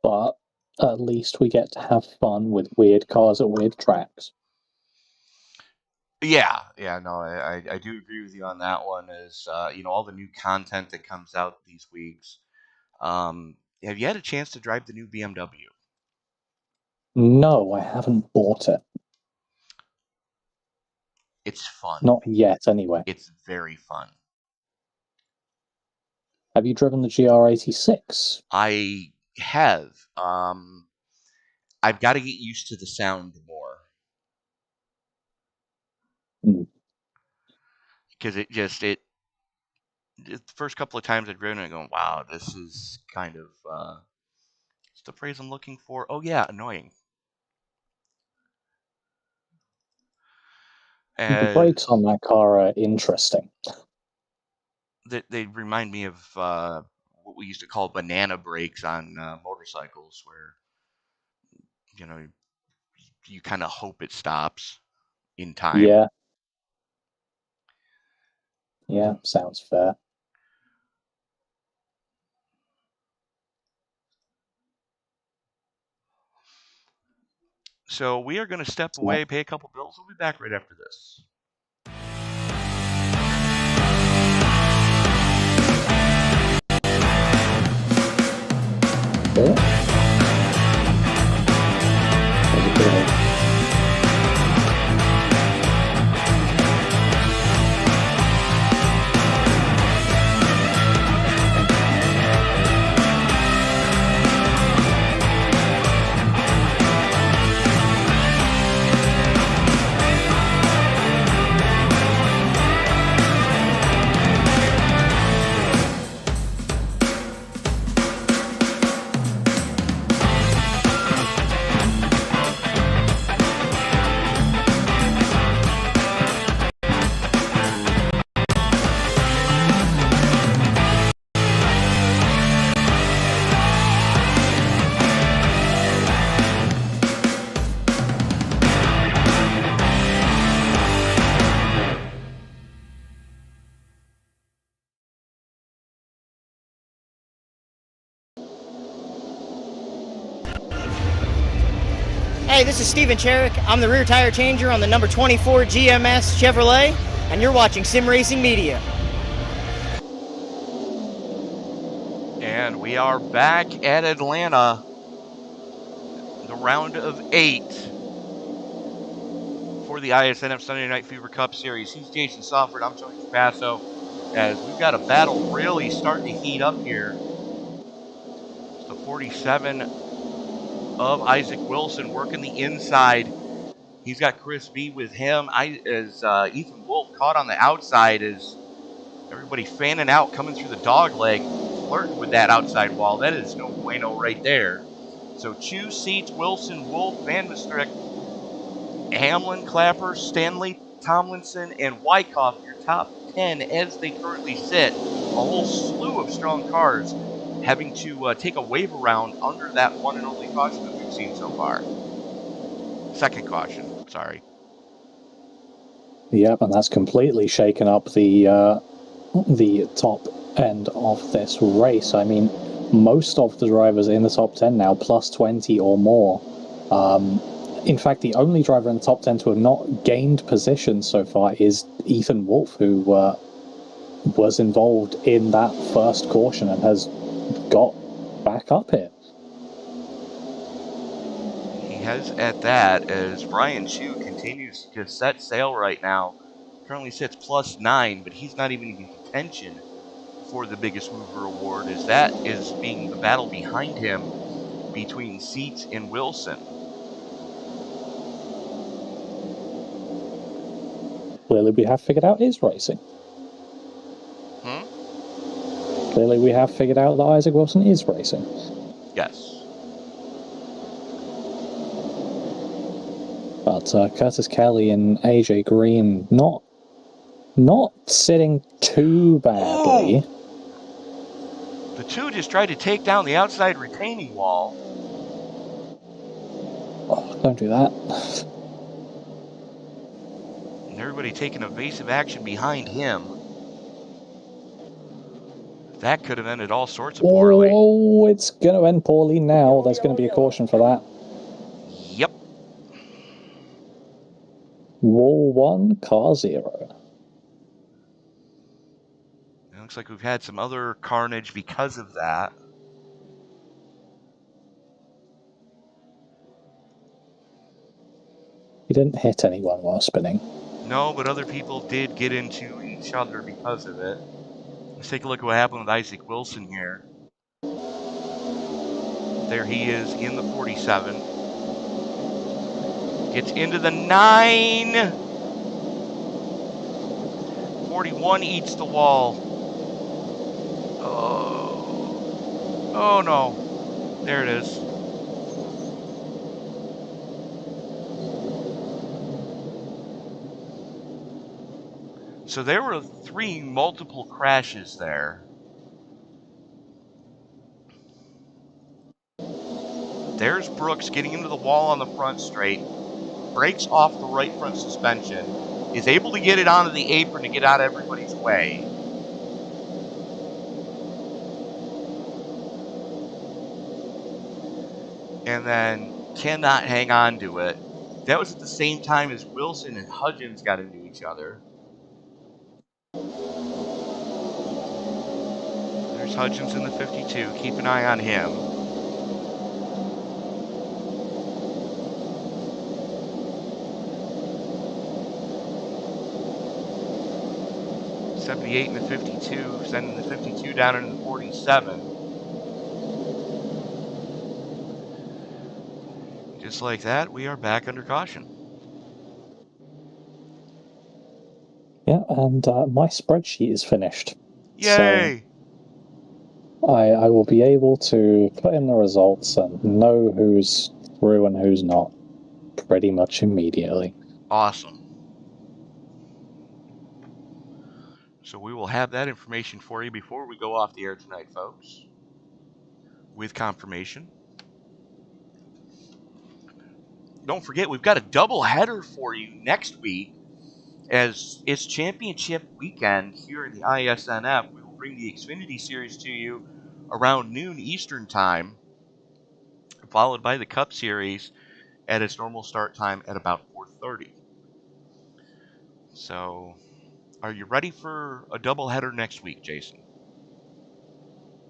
but at least we get to have fun with weird cars at weird tracks. Yeah, no, I do agree with you on that one. Is all the new content that comes out these weeks. Have you had a chance to drive the new BMW? No, I haven't bought it. It's fun. Not yet, anyway. It's very fun. Have you driven the GR86? I have. I've got to get used to the sound more. Because the first couple of times I've driven it, going, wow, this is kind of, what's the phrase I'm looking for? Oh, yeah, annoying. The brakes on that car are interesting. They remind me of what we used to call banana brakes on motorcycles, where, you kind of hope it stops in time. Yeah, sounds fair. So we are going to step away, pay a couple bills. We'll be back right after this. Hey, this is Steven Cherrick. I'm the rear tire changer on the number 24 GMS Chevrolet, and you're watching Sim Racing Media. And we are back at Atlanta, the round of 8 for the iSNF Sunday Night Fever Cup Series. He's Jason Salford. I'm Tony Trapasso. As we've got a battle really starting to heat up here. It's the 47 of Isaac Wilson working the inside. He's got Chris B with him. As Ethan Wolf caught on the outside, as everybody fanning out, coming through the dog leg, flirting with that outside wall. That is no bueno right there. So Chu, Seats, Wilson, Wolf, Van Maastricht, Hamlin, Clapper, Stanley, Tomlinson, and Wyckoff, your top 10 as they currently sit. A whole slew of strong cars having to take a wave around under that one and only caution that we've seen so far. Second caution, sorry. Yep, and that's completely shaken up the top end of this race. I mean, most of the drivers in the top 10 now, plus 20 or more. In fact, the only driver in the top 10 to have not gained position so far is Ethan Wolf, who was involved in that first caution and has got back up here. He has at that, as Brian Chu continues to set sail right now. Currently sits plus 9, but he's not even in contention for the biggest mover award, as that is being the battle behind him between Seats and Wilson. Clearly we have figured out his racing. Clearly we have figured out that Isaac Wilson is racing. Yes. But Curtis Kelly and AJ Green not sitting too badly. Oh! The two just tried to take down the outside retaining wall. Oh, don't do that. And everybody taking evasive action behind him. That could have ended all sorts of poorly. Oh, it's going to end poorly now. There's going to be a caution for that. Yep. Wall 1, car 0. It looks like we've had some other carnage because of that. He didn't hit anyone while spinning. No, but other people did get into each other because of it. Let's take a look at what happened with Isaac Wilson here. There he is in the 47. Gets into the 9. 41 eats the wall. Oh no. There it is. So there were 3 multiple crashes there. There's Brooks getting into the wall on the front straight. Breaks off the right front suspension. Is able to get it onto the apron to get out of everybody's way. And then cannot hang on to it. That was at the same time as Wilson and Hudgens got into each other. There's Hudgens in the 52. Keep an eye on him. '78 in the 52, sending the 52 down into the 47. Just like that, we are back under caution. Yeah, and my spreadsheet is finished. Yay! So I will be able to put in the results and know who's through and who's not pretty much immediately. Awesome. So we will have that information for you before we go off the air tonight, folks, with confirmation. Don't forget, we've got a double header for you next week, as it's championship weekend here in the iSNF. We will bring the Xfinity Series to you around noon Eastern time, followed by the Cup Series at its normal start time at about 4:30. So, are you ready for a doubleheader next week, Jason?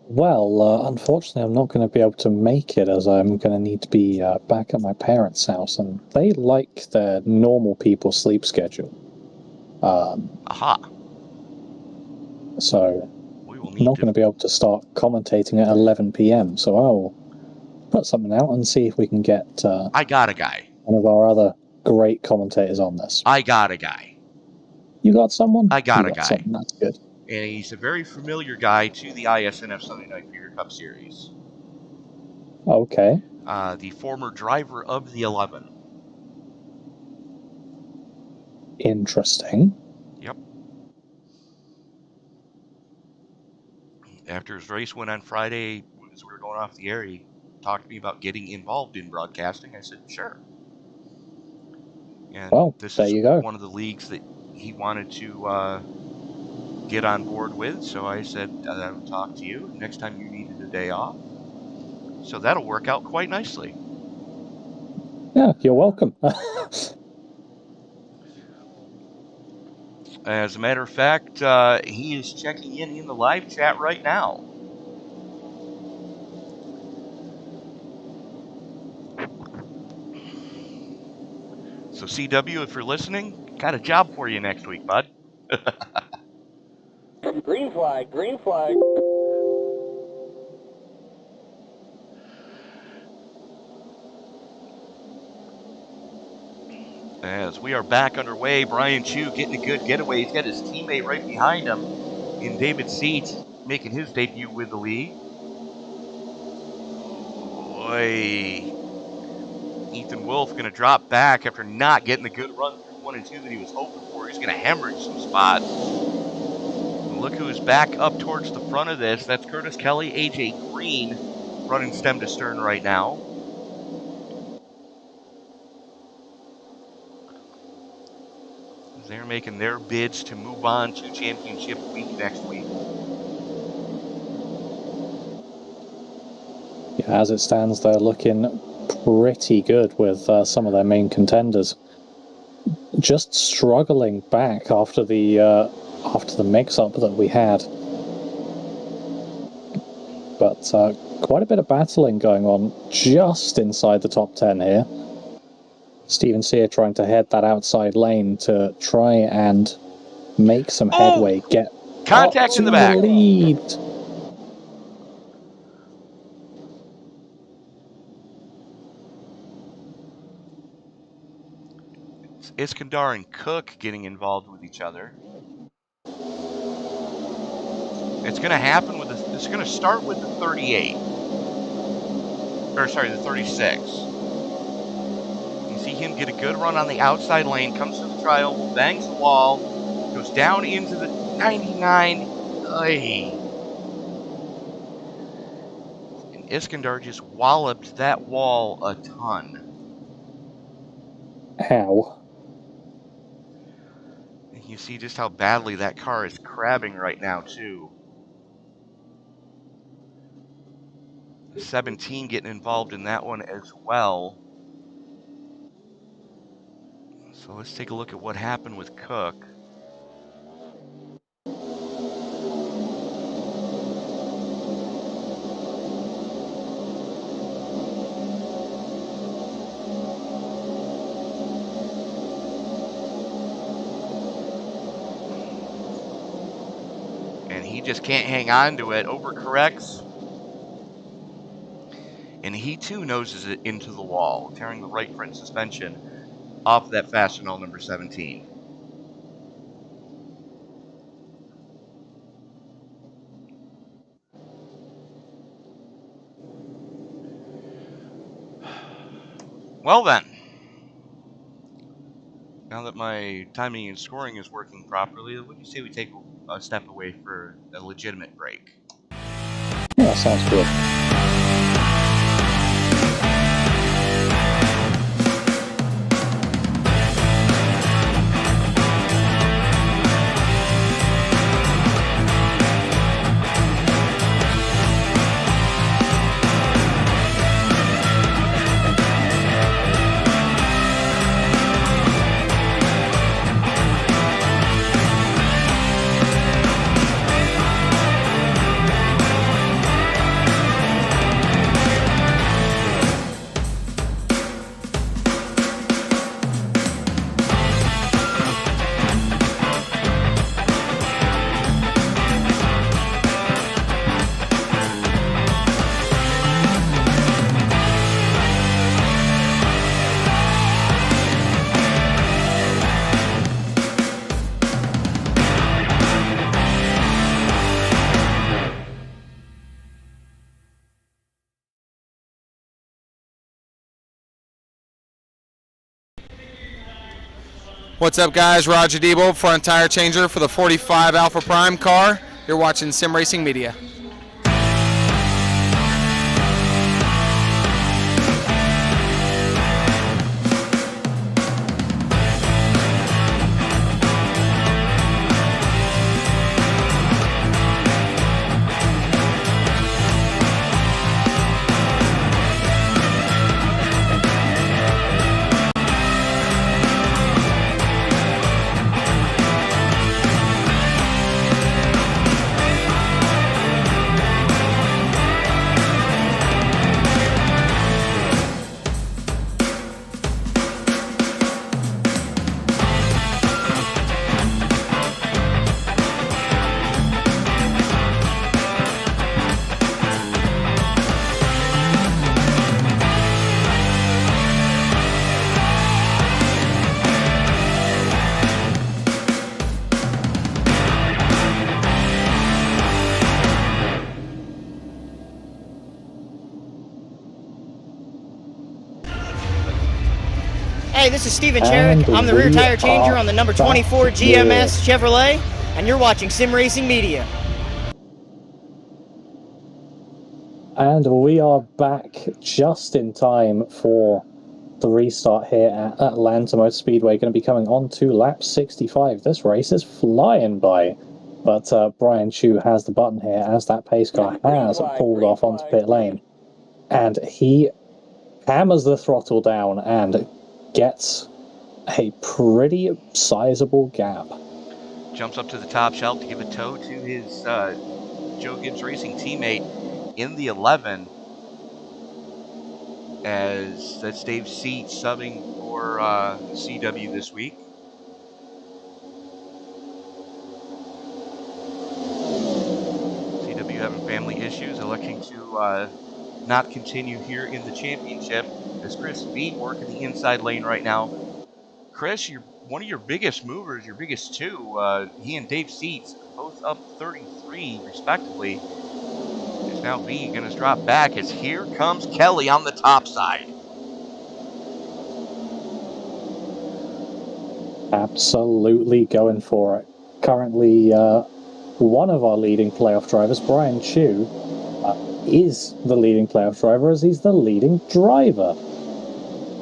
Well, unfortunately, I'm not going to be able to make it, as I'm going to need to be back at my parents' house, and they like their normal people sleep schedule. Aha. So, We will I'm need not going to be able to start commentating at 11 p.m., so I'll put something out and see if we can get I got a guy. one of our other great commentators on this. I got a guy. You got someone? I got You a guy. Something. That's good. And he's a very familiar guy to the iSNF Sunday Night Fever Cup Series. Okay. The former driver of the 11. Interesting. Yep. After his race went on Friday, as we were going off the air, he talked to me about getting involved in broadcasting. I said, sure. And Well, this there is you go. one of the leagues that he wanted to get on board with. So I said, I will talk to you next time you needed a day off. So that'll work out quite nicely. Yeah, you're welcome. As a matter of fact, he is checking in the live chat right now. So CW, if you're listening, got a job for you next week, bud. Green flag, green flag. As we are back underway, Brian Chu getting a good getaway. He's got his teammate right behind him in David Seat, making his debut with the league. Boy, Ethan Wolf going to drop back after not getting the good run through 1 and 2 that he was hoping for. He's going to hemorrhage some spots. And look who's back up towards the front of this. That's Curtis Kelly, AJ Green, running stem to stern right now. They're making their bids to move on to championship week next week. Yeah, as it stands, they're looking pretty good with some of their main contenders. Just struggling back after the mix-up that we had. But quite a bit of battling going on just inside the top 10 here. Steven Sear trying to head that outside lane to try and make some headway. Get contact in the back. Lead. It's Iskandar and Cook getting involved with each other. It's going to happen with it's going to start with the 38. Or sorry, the 36. See him get a good run on the outside lane, comes to the trial, bangs the wall, goes down into the 99. And Iskandar just walloped that wall a ton. Ow. And you see just how badly that car is crabbing right now, too. 17 getting involved in that one as well. So let's take a look at what happened with Cook. And he just can't hang on to it, overcorrects. And he too noses it into the wall, tearing the right front suspension off that Fastenal number 17. Well then, now that my timing and scoring is working properly, what do you say we take a step away for a legitimate break? Yeah, sounds good. What's up, guys? Roger Debo, front tire changer for the 45 Alpha Prime car. You're watching Sim Racing Media. Hey, this is Steven Cherrick. I'm the rear tire changer on the number 24 GMS Chevrolet, and you're watching Sim Racing Media. And we are back just in time for the restart here at Atlanta Motor Speedway. Going to be coming on to lap 65. This race is flying by. But Brian Chu has the button here as that pace car has pulled off onto pit lane. And he hammers the throttle down and gets a pretty sizable gap. Jumps up to the top shelf to give a tow to his Joe Gibbs Racing teammate in the 11, as that's Dave Seat subbing for CW this week. CW having family issues, electing to not continue here in the championship, as Chris Bean working the inside lane right now. Chris, you're one of your biggest movers, your biggest two. He and Dave Seats both up 33 respectively. Is now B going to drop back as here comes Kelly on the top side. Absolutely going for it. Currently, one of our leading playoff drivers, Brian Chu, is the leading playoff driver as he's the leading driver.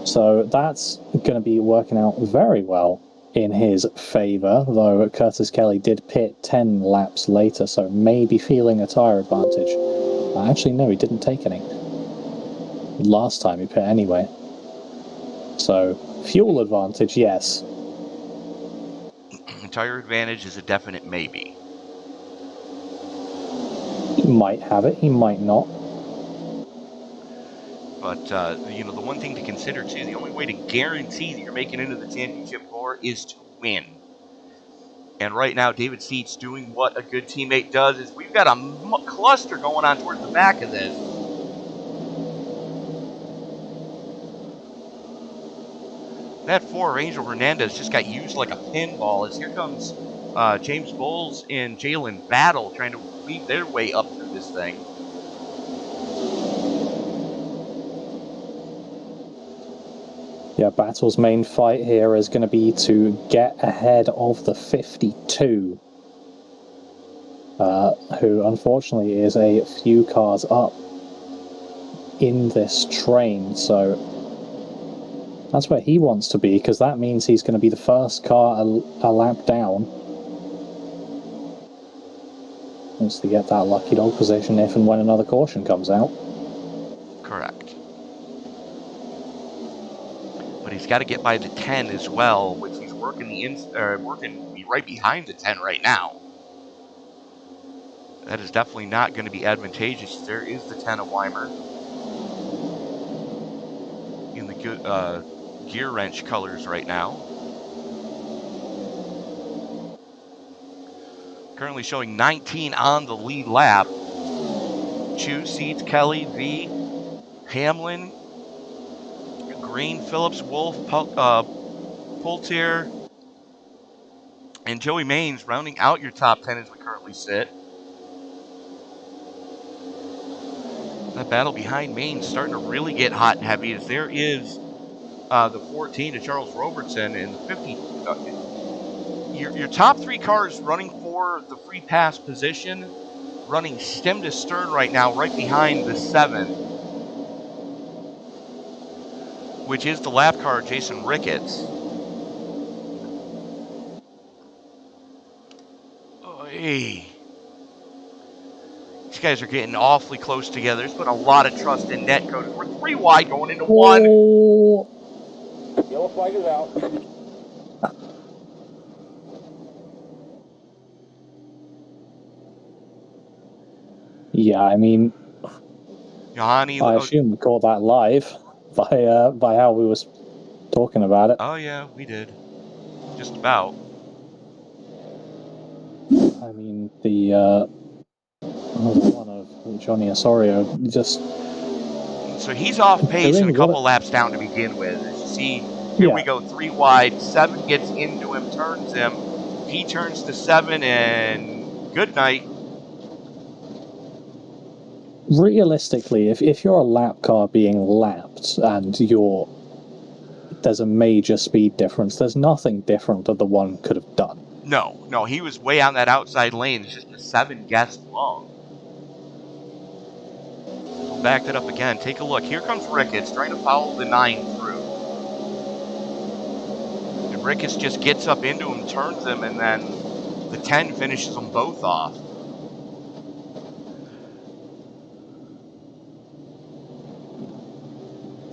So that's going to be working out very well in his favour, though Curtis Kelly did pit 10 laps later, so maybe feeling a tyre advantage. Actually, no, he didn't take any. Last time he pit anyway. So, fuel advantage, yes. Tire advantage is a definite maybe. He might have it, he might not. But, you know, the one thing to consider, too, the only way to guarantee that you're making into the championship four is to win. And right now, David Seats doing what a good teammate does is we've got a cluster going on towards the back of this. That 4 Angel Hernandez just got used like a pinball as here comes James Bowles and Jalen Battle trying to weave their way up through this thing. Yeah, Battle's main fight here is going to be to get ahead of the 52, who unfortunately is a few cars up in this train, so that's where he wants to be, because that means he's going to be the first car a lap down. Wants to get that lucky dog position if and when another caution comes out. Correct. But he's got to get by the 10 as well, which he's working working right behind the 10 right now. That is definitely not going to be advantageous. There is the 10 of Weimer in the gear wrench colors right now. Currently showing 19 on the lead lap. Chu, Seats, Kelly, V, Hamlin, Green, Phillips, Wolf, Poultier, and Joey Maines rounding out your top 10 as we currently sit. That battle behind Maines starting to really get hot and heavy as there is the 14 to Charles Robertson and the 50. Your top 3 cars running for the free pass position, running stem to stern right now, right behind the 7. Which is the lap car, Jason Ricketts. Hey. These guys are getting awfully close together. There's been a lot of trust in netcode. We're 3 wide going into 1. Oh. Yellow flag is out. Yeah, I mean, Johanny, I assume we caught that live by how we was talking about it. Oh yeah, we did. Just about. I mean, the one of Johnny Osorio just. So he's off pace and a couple laps down to begin with. As you see, here we go 3 wide. 7 gets into him, turns him. He turns to 7, and good night. Realistically, if you're a lap car being lapped and you're there's a major speed difference. There's nothing different that the one could have done. No, he was way on that outside lane. It's just a 7 guessed wrong. We'll back that up again. Take a look. Here comes Ricketts trying to follow the 9 through. And Ricketts just gets up into him, turns him, and then the 10 finishes them both off.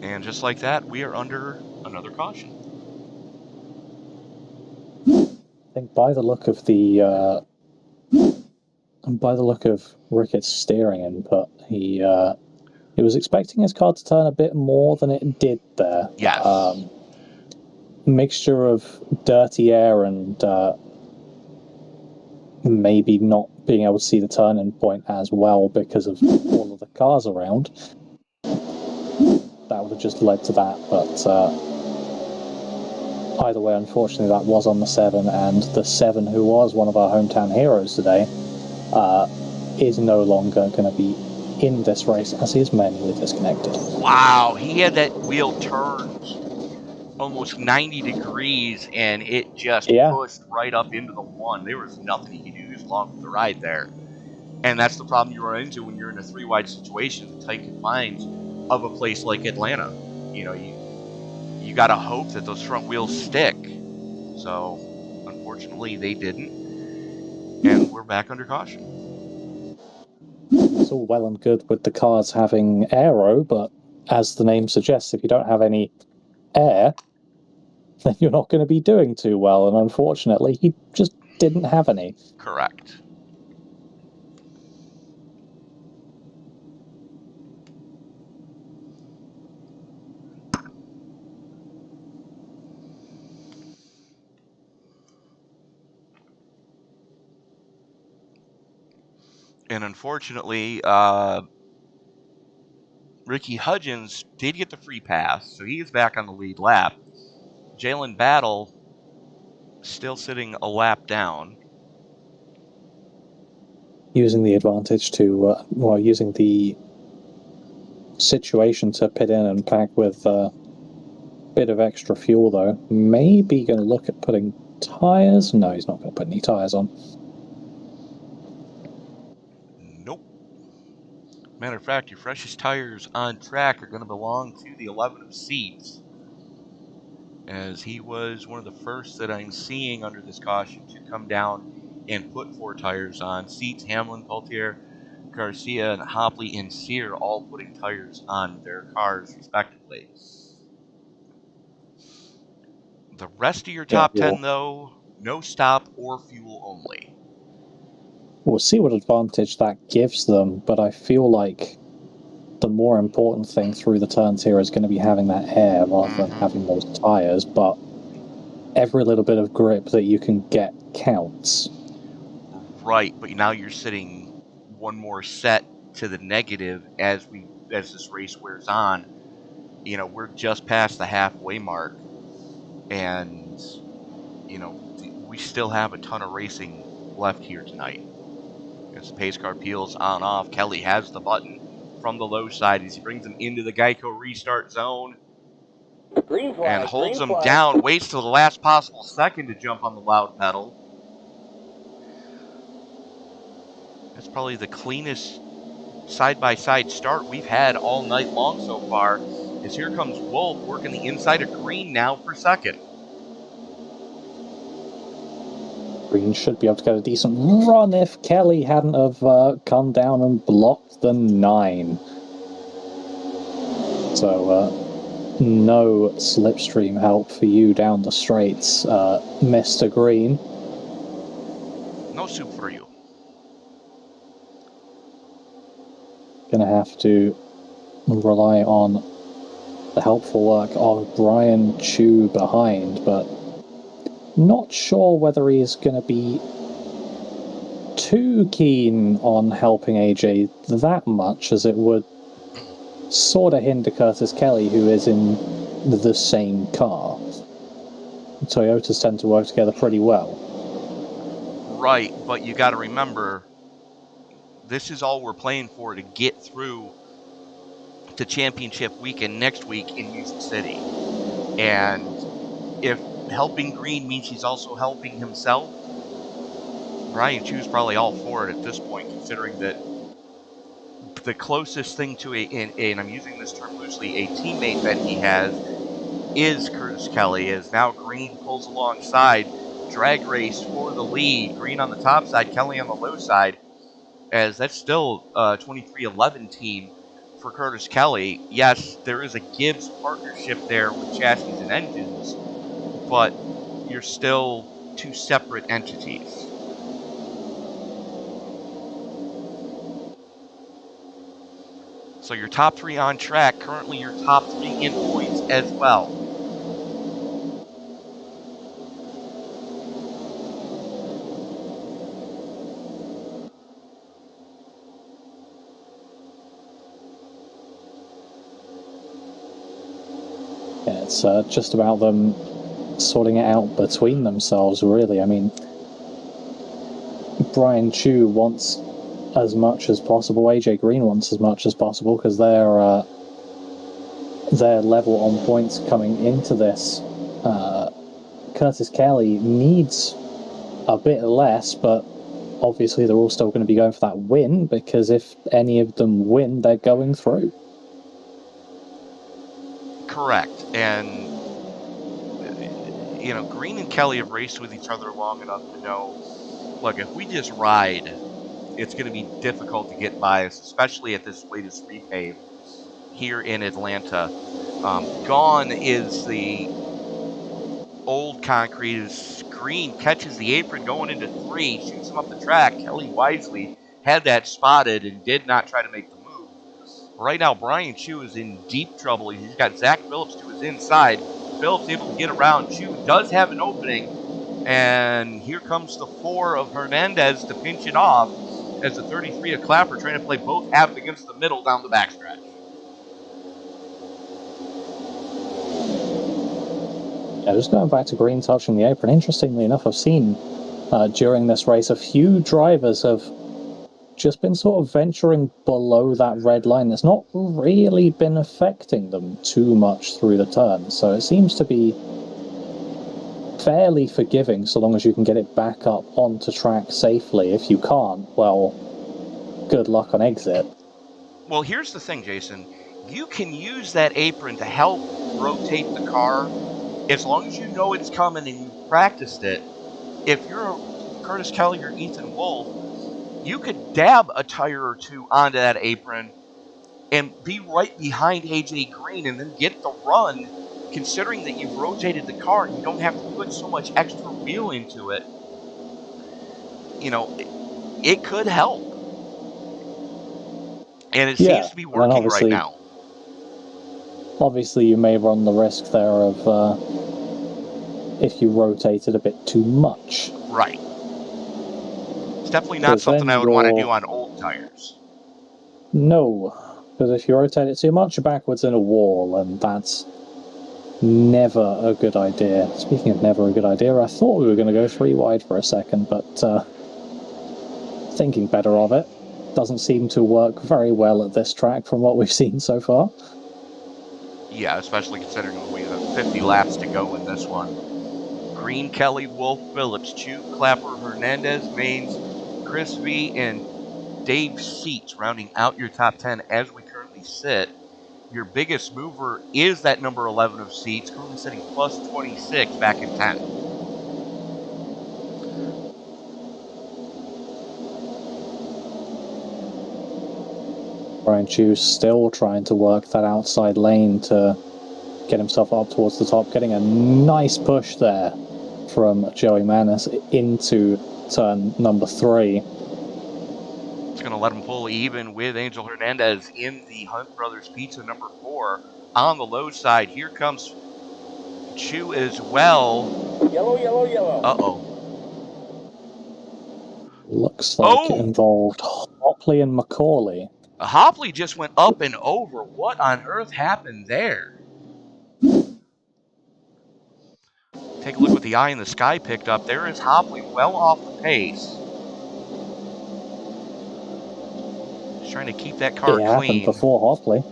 And just like that, we are under another caution. I think by the look of Ricketts' steering input, he was expecting his car to turn a bit more than it did there. Yes. Mixture of dirty air and maybe not being able to see the turning point as well because of all of the cars around. That would have just led to that, but either way, unfortunately, that was on the 7, and the 7, who was one of our hometown heroes today, is no longer going to be in this race as he is manually disconnected. Wow, he had that wheel turned almost 90 degrees, and it just pushed right up into the 1. There was nothing he could do just along with the ride there. And that's the problem you run into when you're in a 3-wide situation, the tight confines of a place like Atlanta. You know, you got to hope that those front wheels stick. So, unfortunately, they didn't. And we're back under caution. It's all well and good with the cars having aero, but as the name suggests, if you don't have any air, then you're not going to be doing too well. And unfortunately, he just didn't have any. Correct. And unfortunately, Ricky Hudgens did get the free pass, so he is back on the lead lap. Jalen Battle still sitting a lap down. Using the advantage to, using the situation to pit in and pack with a bit of extra fuel, though. Maybe going to look at putting tyres? No, he's not going to put any tyres on. Nope. Matter of fact, your freshest tires on track are going to belong to the 11 of seats, as he was one of the first that I'm seeing under this caution to come down and put 4 tires on. Seats, Hamlin, Peltier, Garcia, and Hopley and Sear all putting tires on their cars respectively. The rest of your top 10, though, no stop or fuel only. We'll see what advantage that gives them, but I feel like the more important thing through the turns here is going to be having that air rather than having those tyres, but every little bit of grip that you can get counts. Right, but now you're sitting one more set to the negative as this race wears on. You know, we're just past the halfway mark, and you know, we still have a ton of racing left here tonight. As the pace car peels on off, Kelly has the button from the low side as he brings him into the Geico restart zone and holds him down, waits till the last possible second to jump on the loud pedal. That's probably the cleanest side-by-side start we've had all night long so far, as here comes Wolf working the inside of Green now for second. Green should be able to get a decent run if Kelly hadn't have come down and blocked the 9. So, no slipstream help for you down the straights, Mr. Green. No soup for you. Gonna have to rely on the helpful work of Brian Chu behind, but not sure whether he's going to be too keen on helping AJ that much, as it would sort of hinder Curtis Kelly, who is in the same car. Toyotas tend to work together pretty well. Right, but you got to remember, this is all we're playing for to get through to championship weekend next week in Music City. And if helping Green means he's also helping himself, Brian Chu's probably all for it at this point, considering that the closest thing to and I'm using this term loosely, a teammate that he has is Curtis Kelly, as now Green pulls alongside, drag race for the lead. Green on the top side, Kelly on the low side, as that's still a 23-11 team for Curtis Kelly. Yes, there is a Gibbs partnership there with chassis and engines, but you're still two separate entities. So your top three on track, currently your top three in points as well. Yeah, it's just about them sorting it out between themselves, really. I mean, Brian Chu wants as much as possible. AJ Green wants as much as possible because they're level on points coming into this. Curtis Kelly needs a bit less, but obviously they're all still going to be going for that win, because if any of them win, they're going through. Correct. And, you know, Green and Kelly have raced with each other long enough to know, look, if we just ride, it's going to be difficult to get by us, especially at this latest repave here in Atlanta. Gone is the old concrete as Green catches the apron going into 3, shoots him up the track. Kelly wisely had that spotted and did not try to make the move. Right now, Brian Chu is in deep trouble. He's got Zach Phillips to his inside. Phillips able to get around. Chu does have an opening, and here comes the 4 of Hernandez to pinch it off as the 33 of Clapper trying to play both halves against the middle down the backstretch. Yeah, just going back to Green touching the apron, interestingly enough, I've seen during this race a few drivers have just been sort of venturing below that red line. That's not really been affecting them too much through the turn, so it seems to be fairly forgiving so long as you can get it back up onto track safely. If you can't, well, good luck on exit. Well, here's the thing, Jason. You can use that apron to help rotate the car as long as you know it's coming and you've practiced it. If you're Curtis Kelly or Ethan Wolf, you could dab a tire or two onto that apron and be right behind AJ Green and then get the run, considering that you've rotated the car and you don't have to put so much extra wheel into it. You know, it could help. And it seems to be working right now. Obviously, you may run the risk there of if you rotate it a bit too much. Right. It's definitely not something I would want to do on old tires. No, because if you rotate it too much, you're backwards in a wall, and that's never a good idea. Speaking of never a good idea, I thought we were going to go 3 wide for a second, but thinking better of it, doesn't seem to work very well at this track from what we've seen so far. Yeah, especially considering we have 50 laps to go in this one. Green, Kelly, Wolf, Phillips, Chu, Clapper, Hernandez, Maines, Chris V, and Dave Seats rounding out your top 10 as we currently sit. Your biggest mover is that number 11 of Seats, currently sitting plus 26 back in 10th. Brian Chu still trying to work that outside lane to get himself up towards the top, getting a nice push there from Joey Manis into turn number 3. It's going to let him pull even with Angel Hernandez in the Hunt Brothers Pizza number 4 on the low side. Here comes Chu as well. Yellow, yellow, yellow. Uh-oh. Looks like it involved Hopley and McCauley. Hopley just went up and over. What on earth happened there? Take a look what the eye in the sky picked up. There is Hopley well off the pace. Just trying to keep that car clean. It happened before Hopley.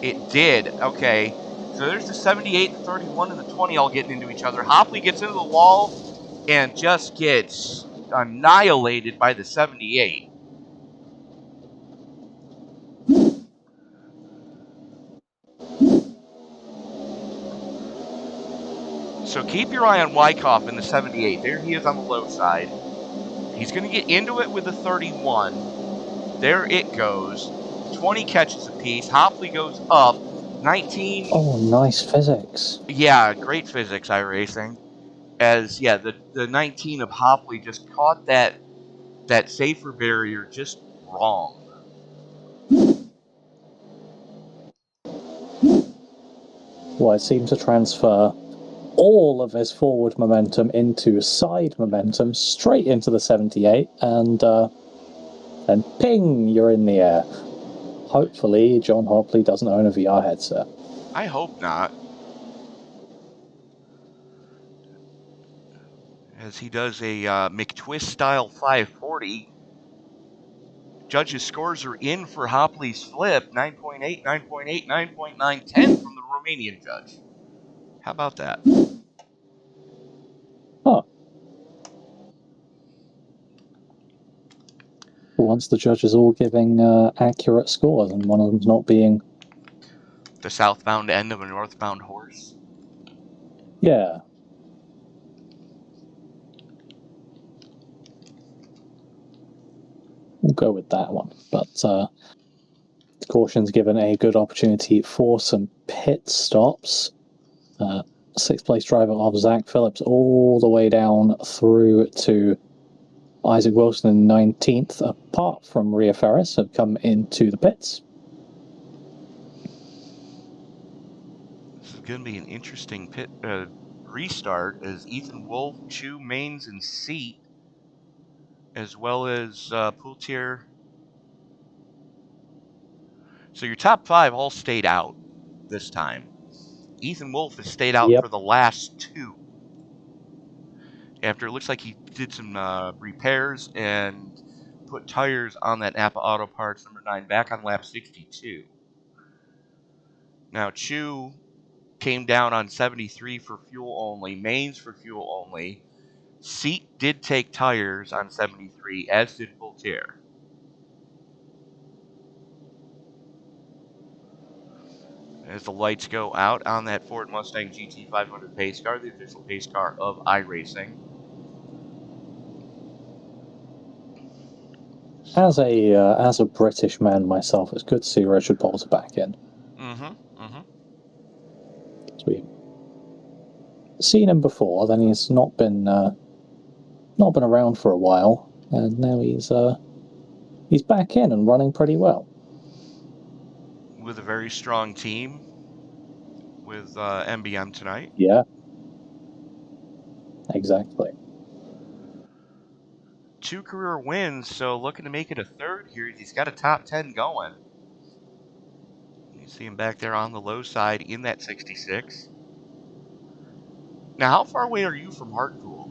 It did. Okay. So there's the 78, the 31, and the 20 all getting into each other. Hopley gets into the wall and just gets annihilated by the 78. So keep your eye on Wyckoff in the 78. There he is on the low side. He's going to get into it with the 31. There it goes. 20 catches apiece. Hopley goes up. 19. Oh, nice physics. Yeah, great physics, iRacing. As, yeah, the 19 of Hopley just caught that safer barrier just wrong. Well, it seemed to transfer all of his forward momentum into side momentum straight into the 78, and ping, you're in the air. Hopefully, John Hopley doesn't own a VR headset. I hope not. As he does a McTwist-style 540. Judges' scores are in for Hopley's flip. 9.8, 9.8, 9.9, 10 from the Romanian judge. How about that? Huh. Once the judges all giving accurate scores, and one of them's not being... The southbound end of a northbound horse. Yeah. We'll go with that one. But caution's given a good opportunity for some pit stops. Sixth place driver of Zach Phillips all the way down through to Isaac Wilson in 19th, apart from Rhea Ferris, have come into the pits. This is going to be an interesting pit restart as Ethan Wolf, Chu, Maines, and Seat, as well as Poultier. So your top 5 all stayed out this time. Ethan Wolf has stayed out for the last 2. After it looks like he did some repairs and put tires on that Napa Auto Parts number 9 back on lap 62. Now Chu came down on 73 for fuel only, Maines for fuel only. Seat did take tires on 73, as did Poultier. As the lights go out on that Ford Mustang GT500 pace car, the official pace car of iRacing. As a British man myself, it's good to see Richard Poulter back in. We've seen him before, then he's not been around for a while, and now he's back in and running pretty well. With a very strong team with MBM tonight. Yeah. Exactly. 2 career wins, so looking to make it a 3rd here. He's got a top 10 going. You see him back there on the low side in that 66. Now, how far away are you from Hartpool?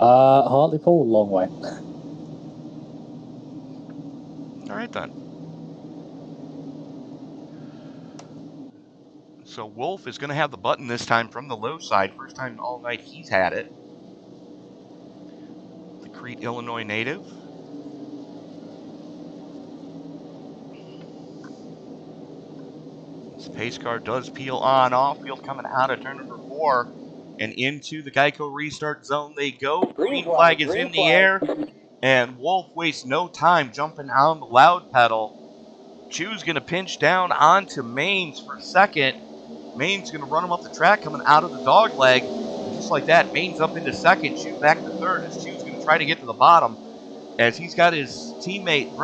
Hartlepool, long way. All right, then. So Wolf is going to have the button this time from the low side. First time all night he's had it. The Crete, Illinois native. This pace car does peel on off. Field coming out of turn number 4 and into the Geico restart zone they go. Green flag is in the air, and Wolf wastes no time jumping on the loud pedal. Chu's going to pinch down onto Maines for second. Maine's going to run him up the track coming out of the dog leg. Just like that, Maine's up into second, Chu back to third as Chu's going to try to get to the bottom as he's got his teammate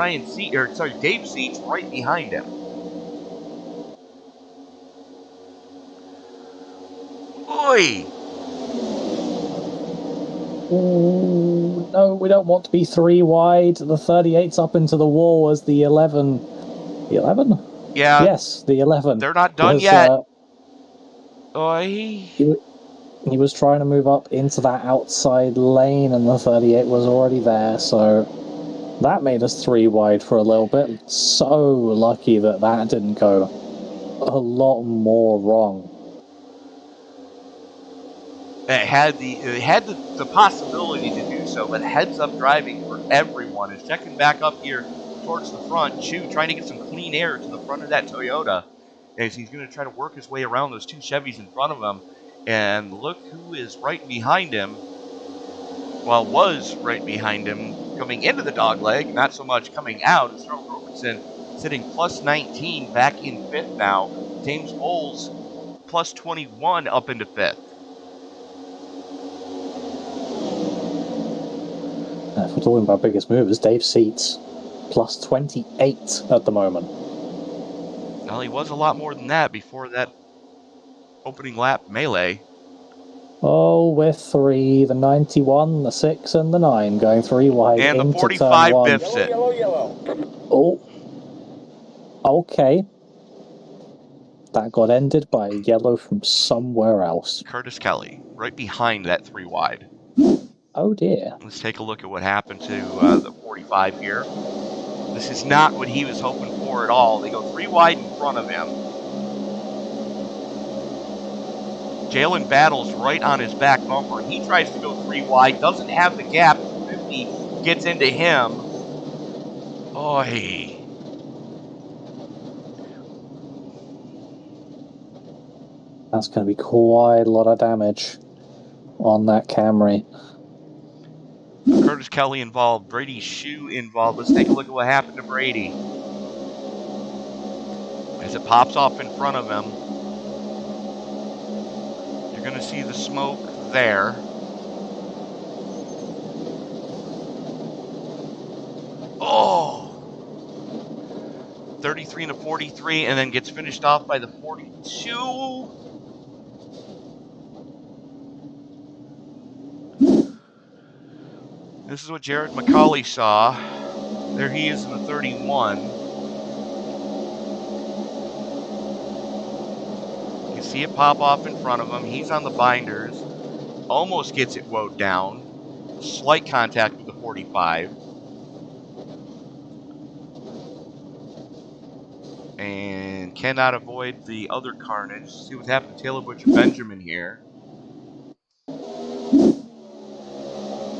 Dave Seach right behind him. Oi! Ooh, no, we don't want to be 3 wide. The 38's up into the wall as the 11. The 11? Yeah. Yes, the 11. They're not done yet. Oi. He was trying to move up into that outside lane, and the 38 was already there, so that made us 3 wide for a little bit. So lucky that didn't go. a lot more wrong. It had the possibility to do so, but heads-up driving for everyone is checking back up here towards the front. Chu trying to get some clean air to the front of that Toyota as he's going to try to work his way around those two Chevys in front of him. And look who is right behind him. Well, was right behind him coming into the dogleg, not so much coming out. It's Charles Robertson sitting plus 19 back in 5th now. James Bowles plus 21 up into 5th. If we're talking about biggest movers, Dave Seats plus 28 at the moment. Well, he was a lot more than that before that opening lap melee. Oh, we're 3, the 91, the 6, and the 9 going 3 wide And the into 45 turn 1. biffs it. Yellow, yellow. Oh, okay. That got ended by a yellow from somewhere else. Curtis Kelly, right behind that 3 wide. Oh dear. Let's take a look at what happened to the 45 here. This is not what he was hoping for at all. They go 3 wide in front of him. Jalen battles right on his back bumper. He tries to go 3 wide, doesn't have the gap. 50 gets into him. Oy. That's going to be quite a lot of damage on that Camry. Curtis Kelly involved, Brady Shue involved. Let's take a look at what happened to Brady. As it pops off in front of him, you're going to see the smoke there. Oh! 33 and a 43, and then gets finished off by the 42. This is what Jared McCauley saw. There he is in the 31. You see it pop off in front of him. He's on the binders. Almost gets it woed down. Slight contact with the 45. And cannot avoid the other carnage. See what happened to Taylor Butcher Benjamin here.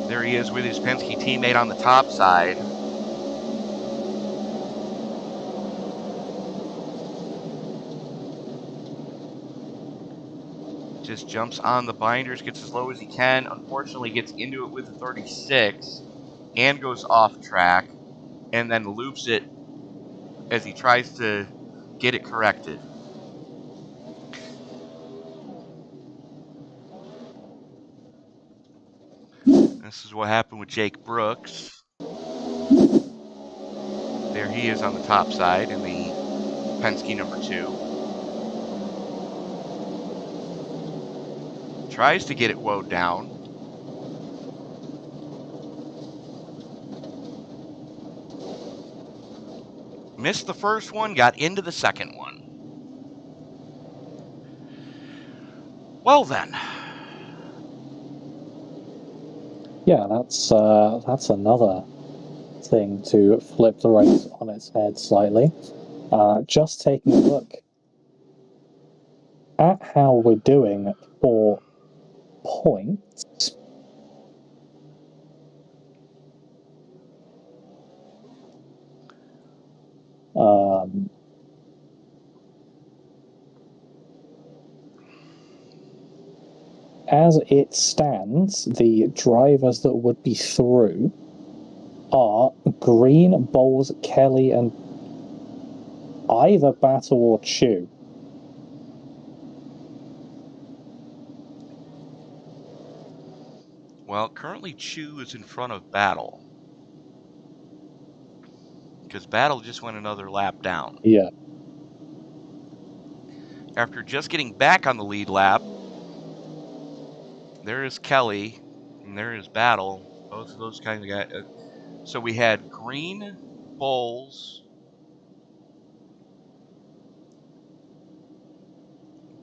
There he is with his Penske teammate on the top side. Just jumps on the binders, gets as low as he can. Unfortunately, gets into it with the 36 and goes off track and then loops it as he tries to get it corrected. This is what happened with Jake Brooks. There he is on the top side in the Penske number 2. Tries to get it woed down. Missed the first one, got into the second one. Well then. Yeah, that's another thing to flip the race on its head slightly. Just taking a look at how we're doing for points. As it stands, the drivers that would be through are Green, Bowles, Kelly, and either Battle or Chew. Well, currently Chew is in front of Battle. Because Battle just went another lap down. Yeah. After just getting back on the lead lap, there is Kelly, and there is Battle. Both of those kinds of guys. So we had Green, Bowles.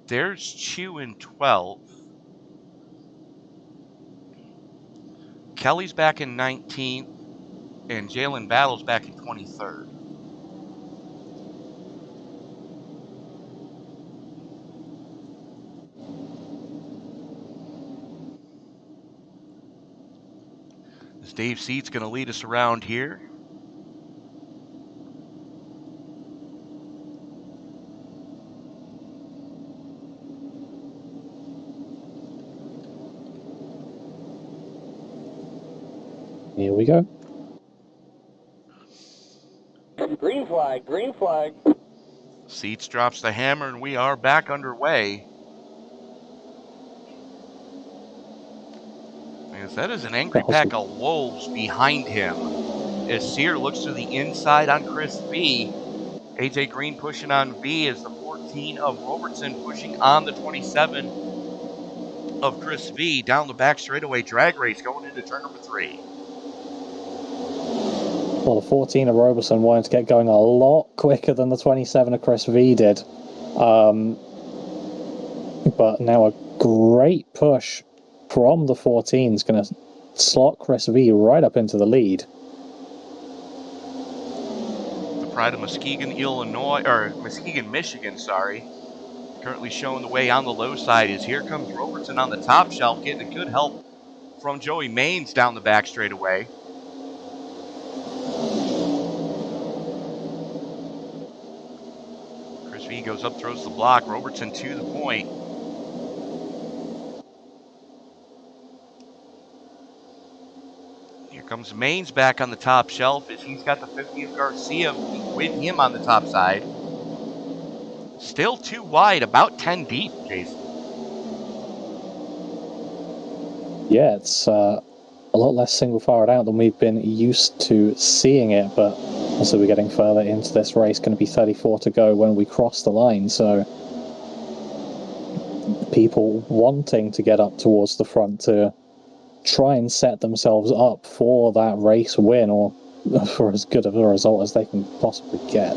There's Chew in 12th. Kelly's back in 19th, and Jalen Battle's back in 23rd. Dave Seat's going to lead us around here. Here we go. Green flag, green flag. Seats drops the hammer, and we are back underway. As that is an angry pack of wolves behind him. As Sear looks to the inside on Chris V. AJ Green pushing on V as the 14 of Robertson pushing on the 27 of Chris V. Down the back straightaway drag race going into turn number 3. Well, the 14 of Robertson wanted to get going a lot quicker than the 27 of Chris V did. But now a great push from the 14 is going to slot Chris V right up into the lead. The pride of Muskegon, Michigan, currently showing the way on the low side is here comes Robertson on the top shelf, getting a good help from Joey Maines down the back straightaway. Chris V goes up, throws the block. Robertson to the point. Here comes Maines back on the top shelf as he's got the 50 of Garcia with him on the top side. Still too wide, about 10 deep, Jason. Yeah, it's a lot less single-fired out than we've been used to seeing it, but also we're getting further into this race, going to be 34 to go when we cross the line, so people wanting to get up towards the front to try and set themselves up for that race win, or for as good of a result as they can possibly get.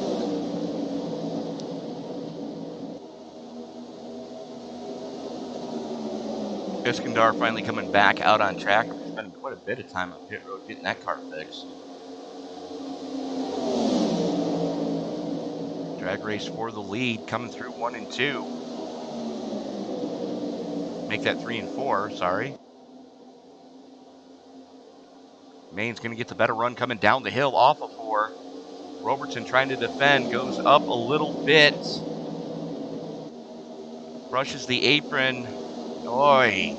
Iskandar finally coming back out on track. Spending quite a bit of time on pit road getting that car fixed. Drag race for the lead, coming through 1 and 2. Make that 3 and 4, sorry. Maine's going to get the better run coming down the hill off of 4. Robertson trying to defend, goes up a little bit. Brushes the apron. Oy.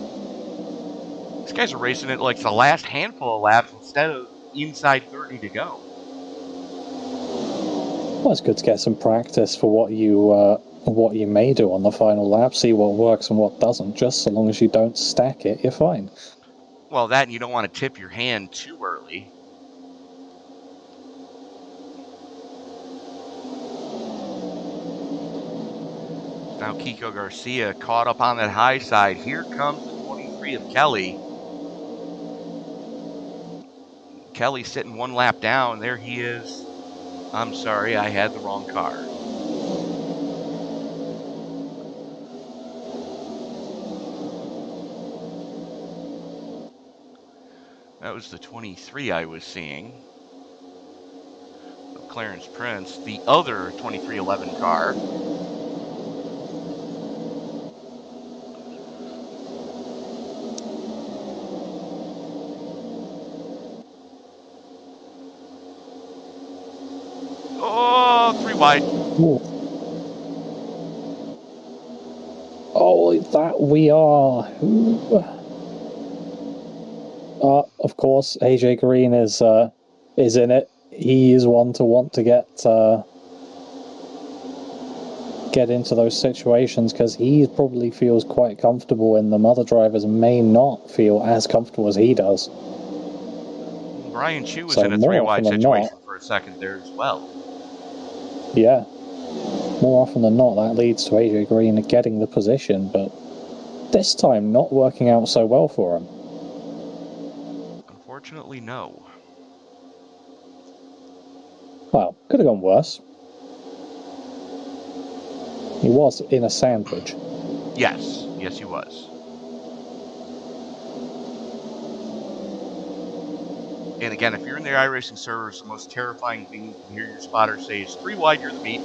These guys are racing it like the last handful of laps instead of inside 30 to go. Well, it's good to get some practice for what you may do on the final lap, see what works and what doesn't. Just so long as you don't stack it, you're fine. Well, that and you don't want to tip your hand too early. Now Kiko Garcia caught up on that high side. Here comes the 23 of Kelly. Kelly sitting 1 lap down. There he is. I'm sorry, I had the wrong car. That was the 23 I was seeing. Of Clarence Prince, the other 2311 car. Oh, 3 wide. Ooh. Oh, that we are. Of course, AJ Green is in it. He is one to want to get into those situations because he probably feels quite comfortable in them. Other drivers may not feel as comfortable as he does. Brian Chu was So in a more 3 wide often than situation not- for a second there as well. Yeah. More often than not, that leads to AJ Green getting the position, but this time not working out so well for him. Unfortunately, no. Well, could have gone worse. He was in a sandwich. Yes, he was. And again, if you're in the iRacing servers, the most terrifying thing you can hear your spotter say is 3 wide, you're the meat.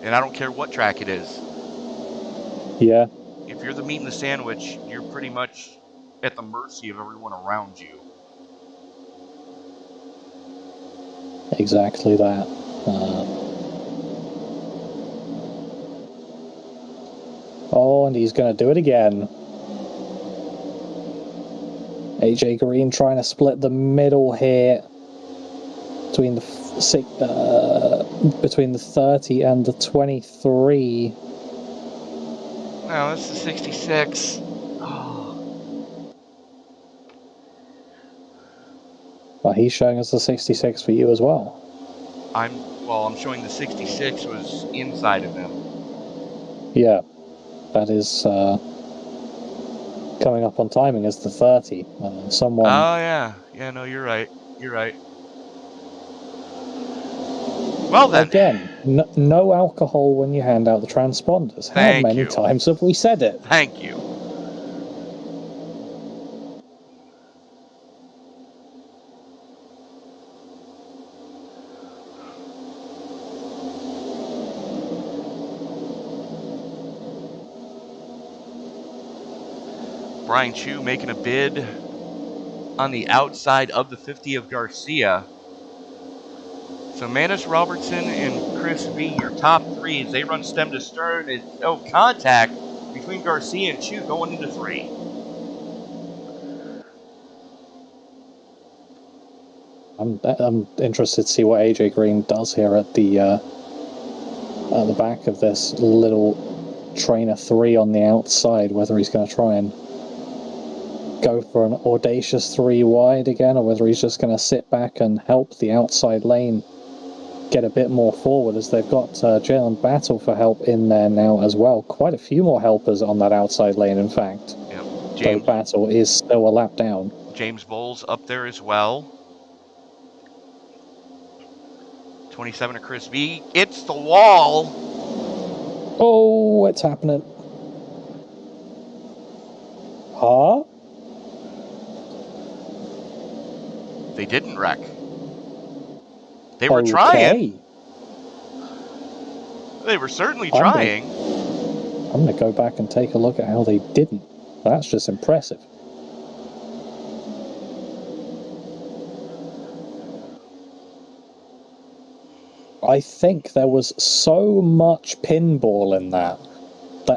And I don't care what track it is. Yeah. If you're the meat in the sandwich, you're pretty much at the mercy of everyone around you. Exactly that. Oh, and he's going to do it again. AJ Green trying to split the middle here between the between the 30 and the 23. No, this is 66. Oh. Well, he's showing us the 66 for you as well. I'm showing the 66 was inside of him. Yeah, that is coming up on timing as the 30. Someone. Oh yeah, no, you're right. You're right. Well then. Again, no alcohol when you hand out the transponders. How many times have we said it? Thank you. Brian Chu making a bid on the outside of the 50 of Garcia. So Manus Robertson and Chris V, your top three, as they run stem to stern. It's no contact between Garcia and Chu going into 3. I'm interested to see what AJ Green does here at the back of this little trainer 3 on the outside, whether he's going to try and go for an audacious 3 wide again, or whether he's just going to sit back and help the outside lane get a bit more forward, as they've got Jalen Battle for help in there now as well. Quite a few more helpers on that outside lane, in fact. Yep. James Battle is still a lap down. James Bowles up there as well. 27 to Chris V. It's the wall. Oh, it's happening. Huh? They didn't wreck. They were trying. They were certainly trying. I'm going to go back and take a look at how they didn't. That's just impressive. I think there was so much pinball in that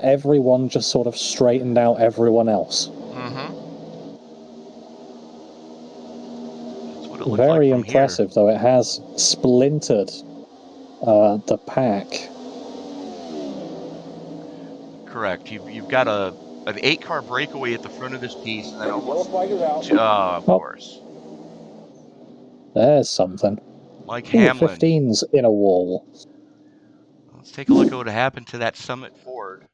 everyone just sort of straightened out everyone else. Mm-hmm. Very impressive, though. It has splintered the pack. Correct. You've got an 8-car breakaway at the front of this piece, and then almost, of course. There's something. Mike Hamlin. 15's in a wall. Let's take a look at what happened to that Summit Ford.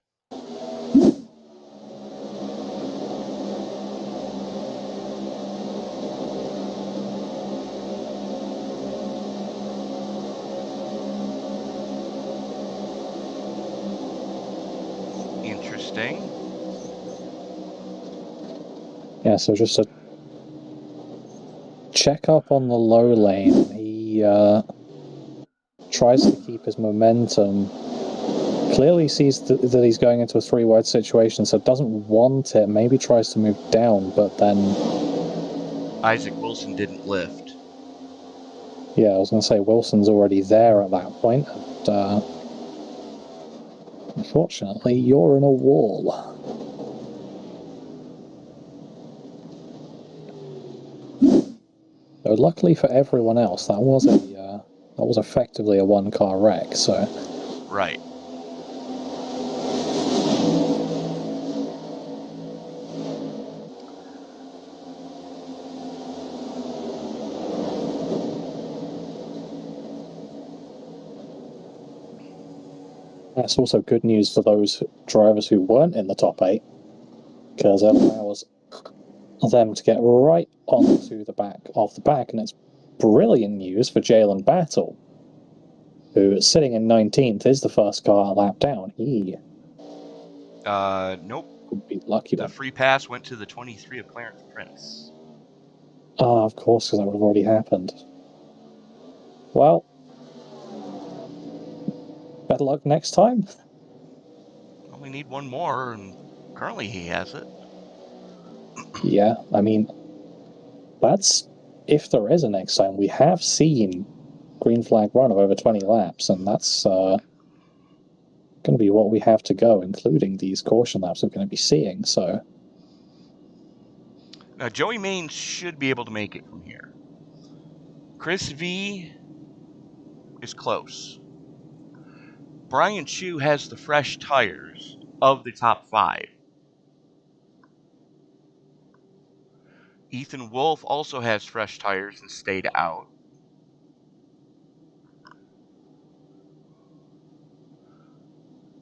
Interesting. Yeah, so just a check up on the low lane. He tries to keep his momentum. Clearly sees that he's going into a 3-wide situation, so doesn't want it. Maybe tries to move down, but then Isaac Wilson didn't lift. Yeah, I was going to say Wilson's already there at that point. And, unfortunately, you're in a wall. So luckily for everyone else, that was effectively a 1-car wreck. So right. That's also good news for those drivers who weren't in the top 8, because it allows them to get right onto the back of the pack, and it's brilliant news for Jalen Battle, who is sitting in 19th, is the first car lap down. He nope. Would be lucky. The free pass went to the 23 of Clarence Prince. Ah, of course, because that would have already happened. Well, better luck next time. Well, we need one more, and currently he has it. Yeah, I mean, that's if there is a next time. We have seen green flag run of over 20 laps, and that's going to be what we have to go, including these caution laps we're going to be seeing. So Now, Joey Maines should be able to make it from here. Chris V is close. Brian Chu has the fresh tires of the top 5. Ethan Wolf also has fresh tires and stayed out.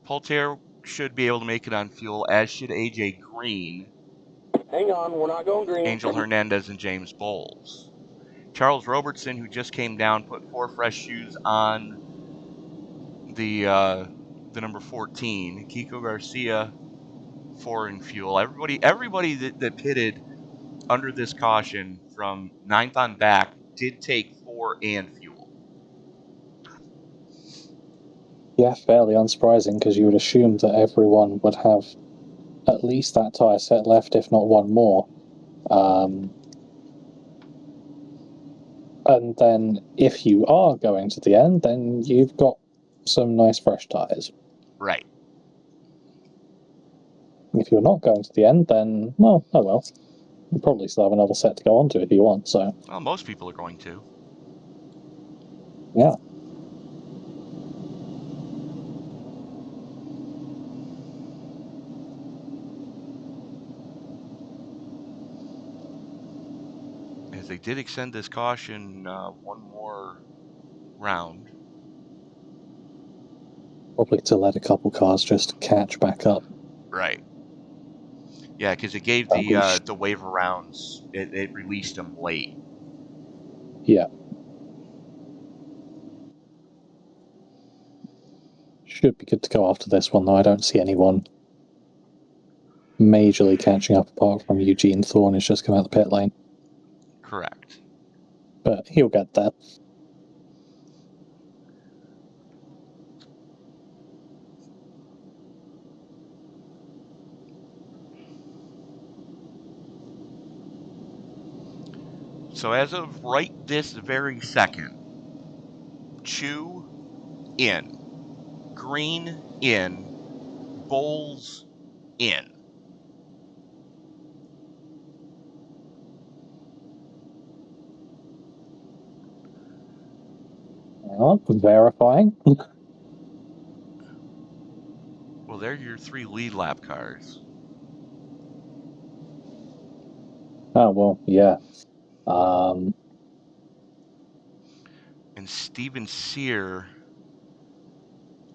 Poulter should be able to make it on fuel, as should AJ Green, Hang on, we're not going green. Angel Hernandez, and James Bowles. Charles Robertson, who just came down, put 4 fresh shoes on the number 14. Kiko Garcia, 4 in fuel. Everybody that pitted under this caution from 9th on back did take 4 and fuel. yeah, fairly unsurprising, because you would assume that everyone would have at least that tyre set left, if not one more. And then if you are going to the end, then you've got some nice fresh tyres. Right. If you're not going to the end, then, well, oh well. You probably still have another set to go on to if you want, so. Well, most people are going to. Yeah. As they did extend this caution one more round. Probably to let a couple cars just catch back up. Right. Yeah, because it gave the waiver rounds, it released them late. Yeah. Should be good to go after this one, though. I don't see anyone majorly catching up apart from Eugene Thorne, who's just come out the pit lane. Correct. But he'll get there. So as of right this very second, Chu in, Green in, Bowles in. Verifying. Well, they're your 3 lead lap cars. Oh, well, yeah. And Steven Sear,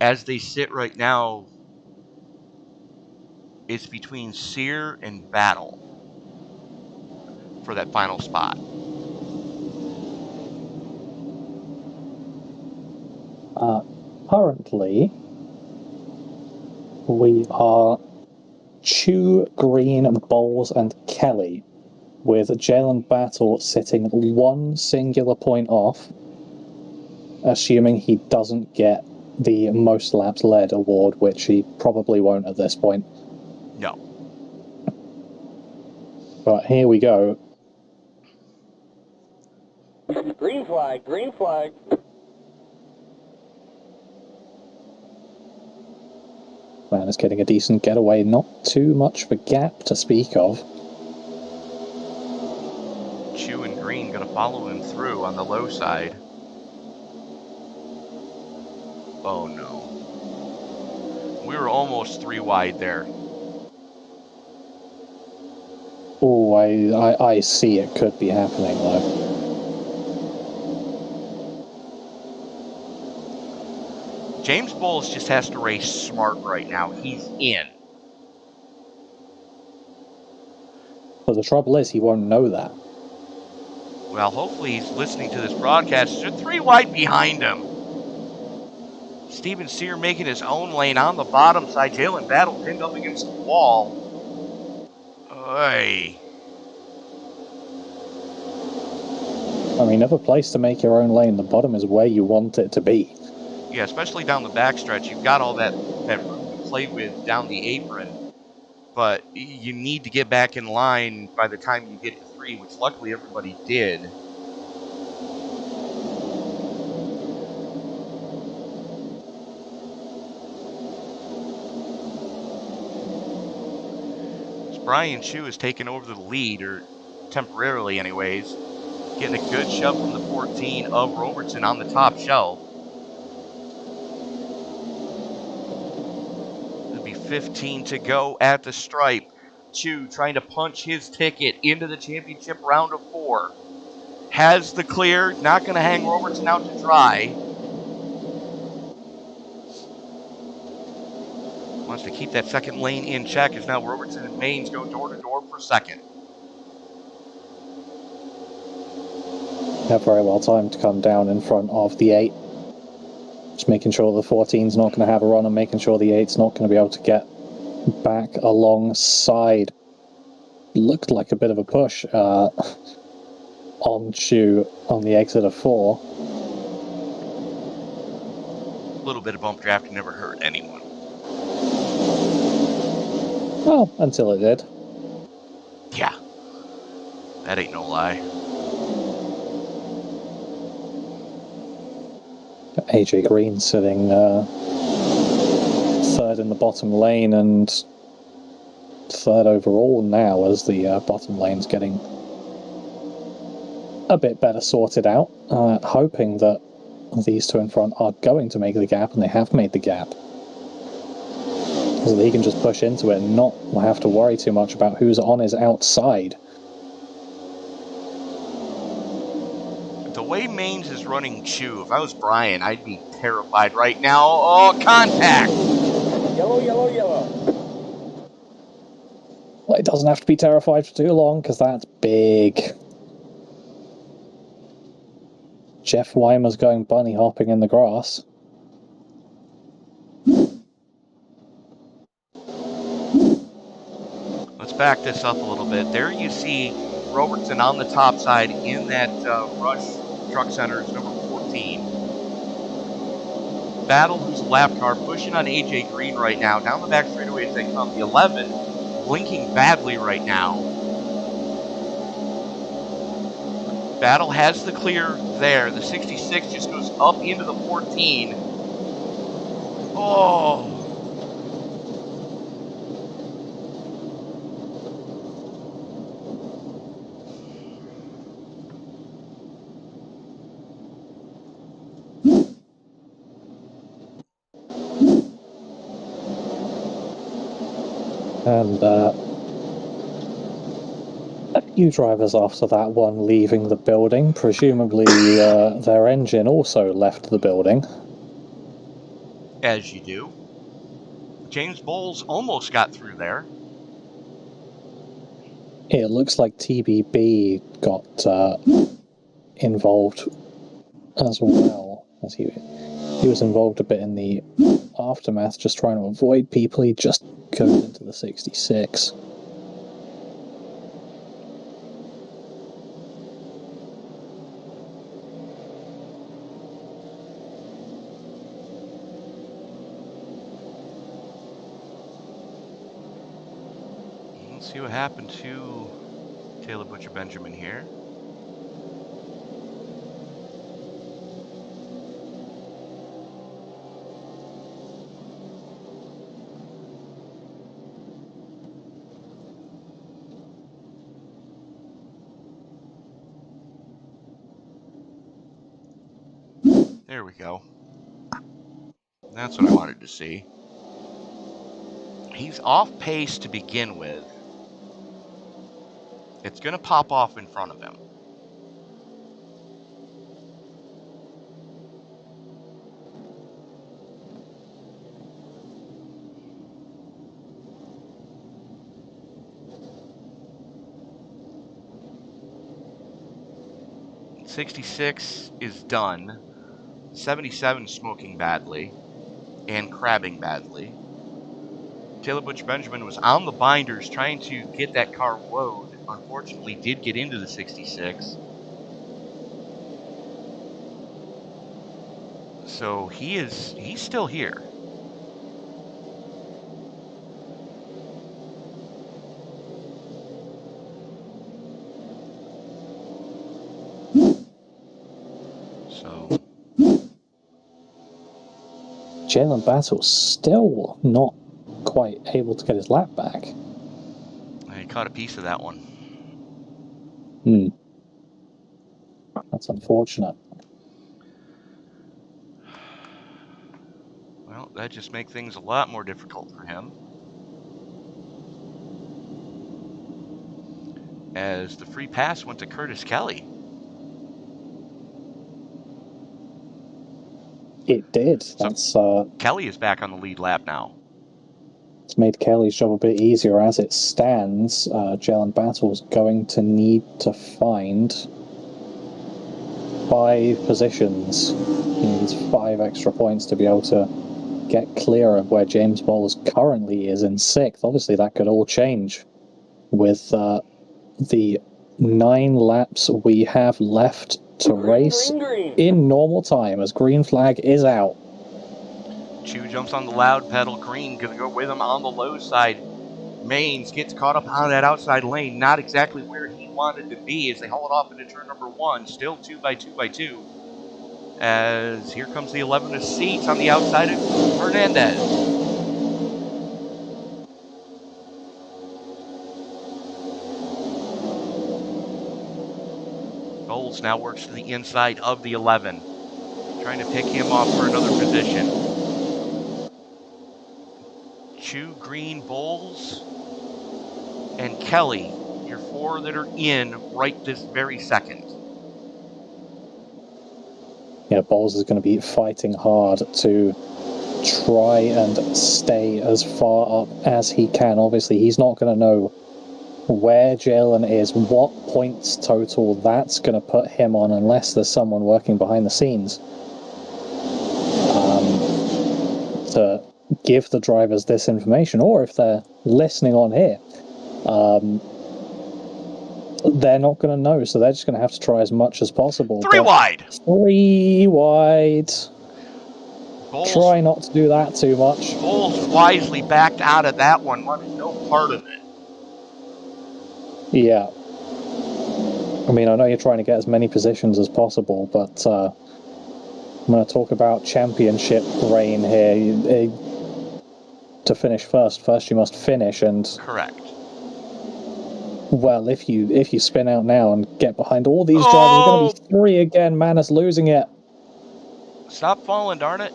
as they sit right now, it's between Sear and Battle for that final spot. Currently, we are Chu, Green, Bowles, and Kelly, with Jalen Battle sitting 1 singular point off, assuming he doesn't get the most laps led award, which he probably won't at this point. No. But here we go. Green flag, green flag. Man is getting a decent getaway, not too much of a gap to speak of. Chu and Green going to follow him through on the low side. Oh no. We were almost 3 wide there. Oh, I see it could be happening though. James Bowles just has to race smart right now. He's in. But the trouble is, he won't know that. Well, hopefully he's listening to this broadcast. They're 3 wide behind him. Steven Sear making his own lane on the bottom side. Jalen Battle pinned up against the wall. Oy. I mean, never place to make your own lane. The bottom is where you want it to be. Yeah, especially down the backstretch. You've got all that room to play with down the apron. but you need to get back in line by the time you get to 3, which luckily everybody did. Brian Chu has taken over the lead, or temporarily anyways, getting a good shove from the 14 of Robertson on the top shelf. It'll be 15 to go at the stripe. Chu trying to punch his ticket into the championship round of 4. Has the clear, not going to hang Robertson out to dry. Wants to keep that second lane in check as now Robertson and Maines go door to door for second. Yeah, very well timed to come down in front of the 8. Just making sure the 14's not going to have a run and making sure the 8's not going to be able to get back alongside. Looked like a bit of a push on Chu on the exit of 4. A little bit of bump drafting never hurt anyone. Well, until it did. Yeah. That ain't no lie. AJ Green sitting third in the bottom lane and third overall now as the bottom lane's getting a bit better sorted out. Hoping that these two in front are going to make the gap, and they have made the gap. So that he can just push into it and not have to worry too much about who's on his outside. The way Maines is running Chu, if I was Brian, I'd be terrified right now. Oh, contact! Yellow, yellow, yellow. Well, it doesn't have to be terrified for too long, because that's big. Jeff Weimer's going bunny hopping in the grass. Let's back this up a little bit. There you see Robertson on the top side in that Rush Truck Center's number 14. Battle, who's a lap car, pushing on AJ Green right now. Down the back straightaway as they come. The 11 blinking badly right now. Battle has the clear there. The 66 just goes up into the 14. Oh! And a few drivers after that one leaving the building. Presumably their engine also left the building. As you do. James Bowles almost got through there. It looks like TBB got involved as well, as he was involved a bit in the aftermath, just trying to avoid people. He just goes into the 66. Let's see what happened to Taylor Butcher Benjamin here. There we go. That's what I wanted to see. He's off pace to begin with. It's going to pop off in front of him. '66 is done. 77 smoking badly and crabbing badly. Taylor Butch Benjamin was on the binders trying to get that car woed. Unfortunately, did get into the 66. So he's still here. So Jalen Battle's still not quite able to get his lap back. I caught a piece of that one. That's unfortunate. Well, that just makes things a lot more difficult for him. As the free pass went to Curtis Kelly. It did. That's Kelly is back on the lead lap now. it's made Kelly's job a bit easier. As it stands, Jalen Battle's going to need to find 5 positions. He needs 5 extra points to be able to get clear of where James Bowles currently is in 6th. Obviously, that could all change with the 9 laps we have left to race in normal time, as green flag is out. Chu jumps on the loud pedal. Green gonna go with him on the low side. Maines gets caught up on that outside lane, not exactly where he wanted to be as they haul it off into turn number 1. Still 2x2x2. As here comes the 11 of seats on the outside of Hernandez. Bowles now works to the inside of the 11, trying to pick him off for another position. Chu, Green, Bowles, and Kelly, your 4 that are in right this very second. Yeah, Bowles is going to be fighting hard to try and stay as far up as he can. Obviously, he's not going to know where Jalen is, what points total that's going to put him on, unless there's someone working behind the scenes to give the drivers this information, or if they're listening on here, they're not going to know, so they're just going to have to try as much as possible. 3 wide! 3 wide. Bowles, Try not to do that too much. Bowles wisely backed out of that one, wanted no part of it. Yeah. I mean, I know you're trying to get as many positions as possible, but I'm going to talk about championship reign here. To finish first you must finish, and Correct. well, if you spin out now and get behind all these drivers, you're going to be 3 again. Manus losing it. Stop falling, darn it.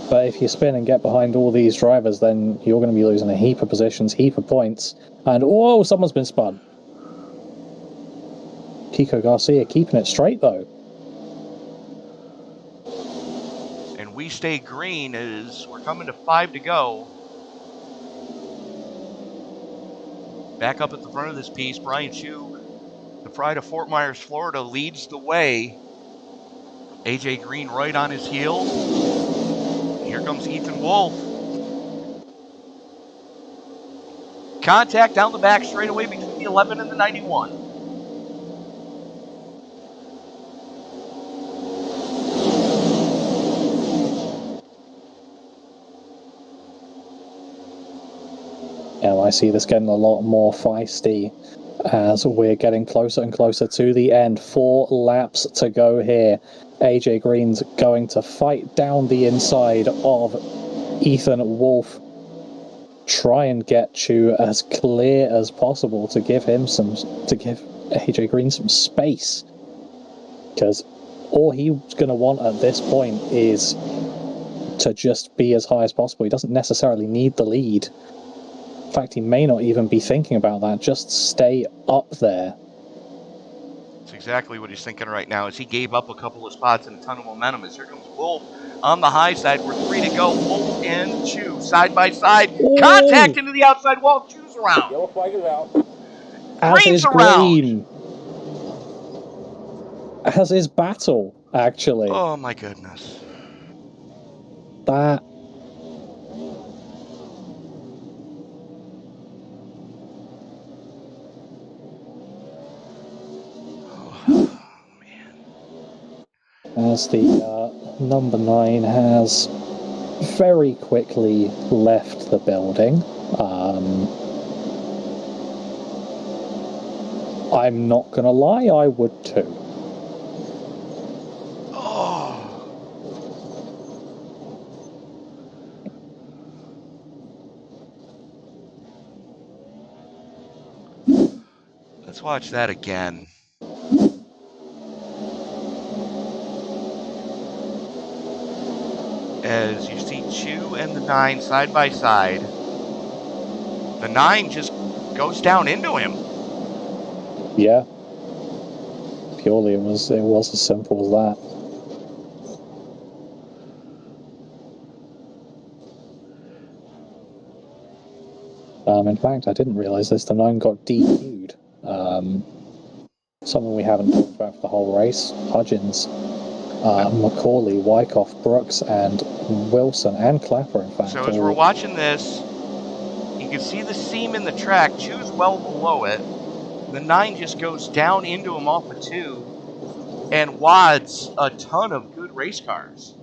But if you spin and get behind all these drivers, then you're going to be losing a heap of positions, heap of points. And oh, someone's been spun. Kiko Garcia keeping it straight though. And we stay green as we're coming to 5 to go. Back up at the front of this piece, Brian Chu, the pride of Fort Myers, Florida, leads the way. AJ Green right on his heels. Here comes Ethan Wolf. Contact down the back straightaway between the 11 and the 91. Yeah, I see this getting a lot more feisty as we're getting closer and closer to the end. 4 laps to go here. AJ Green's going to fight down the inside of Ethan Wolf. Try and get Chu as clear as possible to give AJ Green some space. Because all he's going to want at this point is to just be as high as possible. He doesn't necessarily need the lead. In fact, he may not even be thinking about that. Just stay up there. That's exactly what he's thinking right now as he gave up a couple of spots and a ton of momentum. As here comes Wolf on the high side. We're 3 to go. Wolf and Chu side by side. Ooh. Contact into the outside wall. Chu's around. Yellow flag is out. As Green's is around. Green. As is Battle, actually. Oh my goodness. That... As the number 9 has very quickly left the I'm not gonna lie, I would too. Oh. Let's watch that again. As you see Chu and the 9 side by side, the 9 just goes down into him. Yeah. Purely, it was as simple as that. In fact, I didn't realise this. The 9 got DQ'd. Something we haven't talked about for the whole race. Hudgens, Macaulay, Wyckoff, Brooks, and Wilson, and Clapper, in fact. So as we're watching this, you can see the seam in the track. Chu's well below it. The 9 just goes down into him off of 2 and wads a ton of good race cars.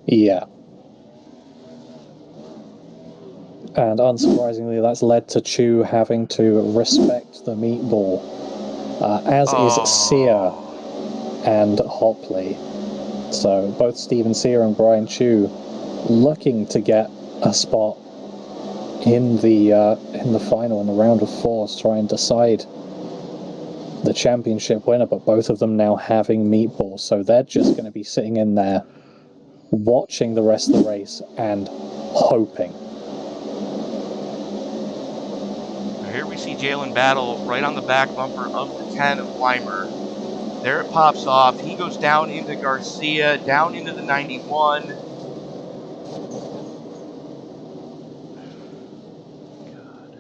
Yeah. And unsurprisingly, that's led to Chu having to respect the meatball, as is Sear and Hopley. So both Stephen Sear and Brian Chu looking to get a spot in the final, in the round of 4, to try and decide the championship winner, but both of them now having meatballs, so they're just going to be sitting in there watching the rest of the race and hoping. Here we see Jalen battle right on the back bumper of the 10 of Weimer. There it pops off. He goes down into Garcia, down into the 91. God.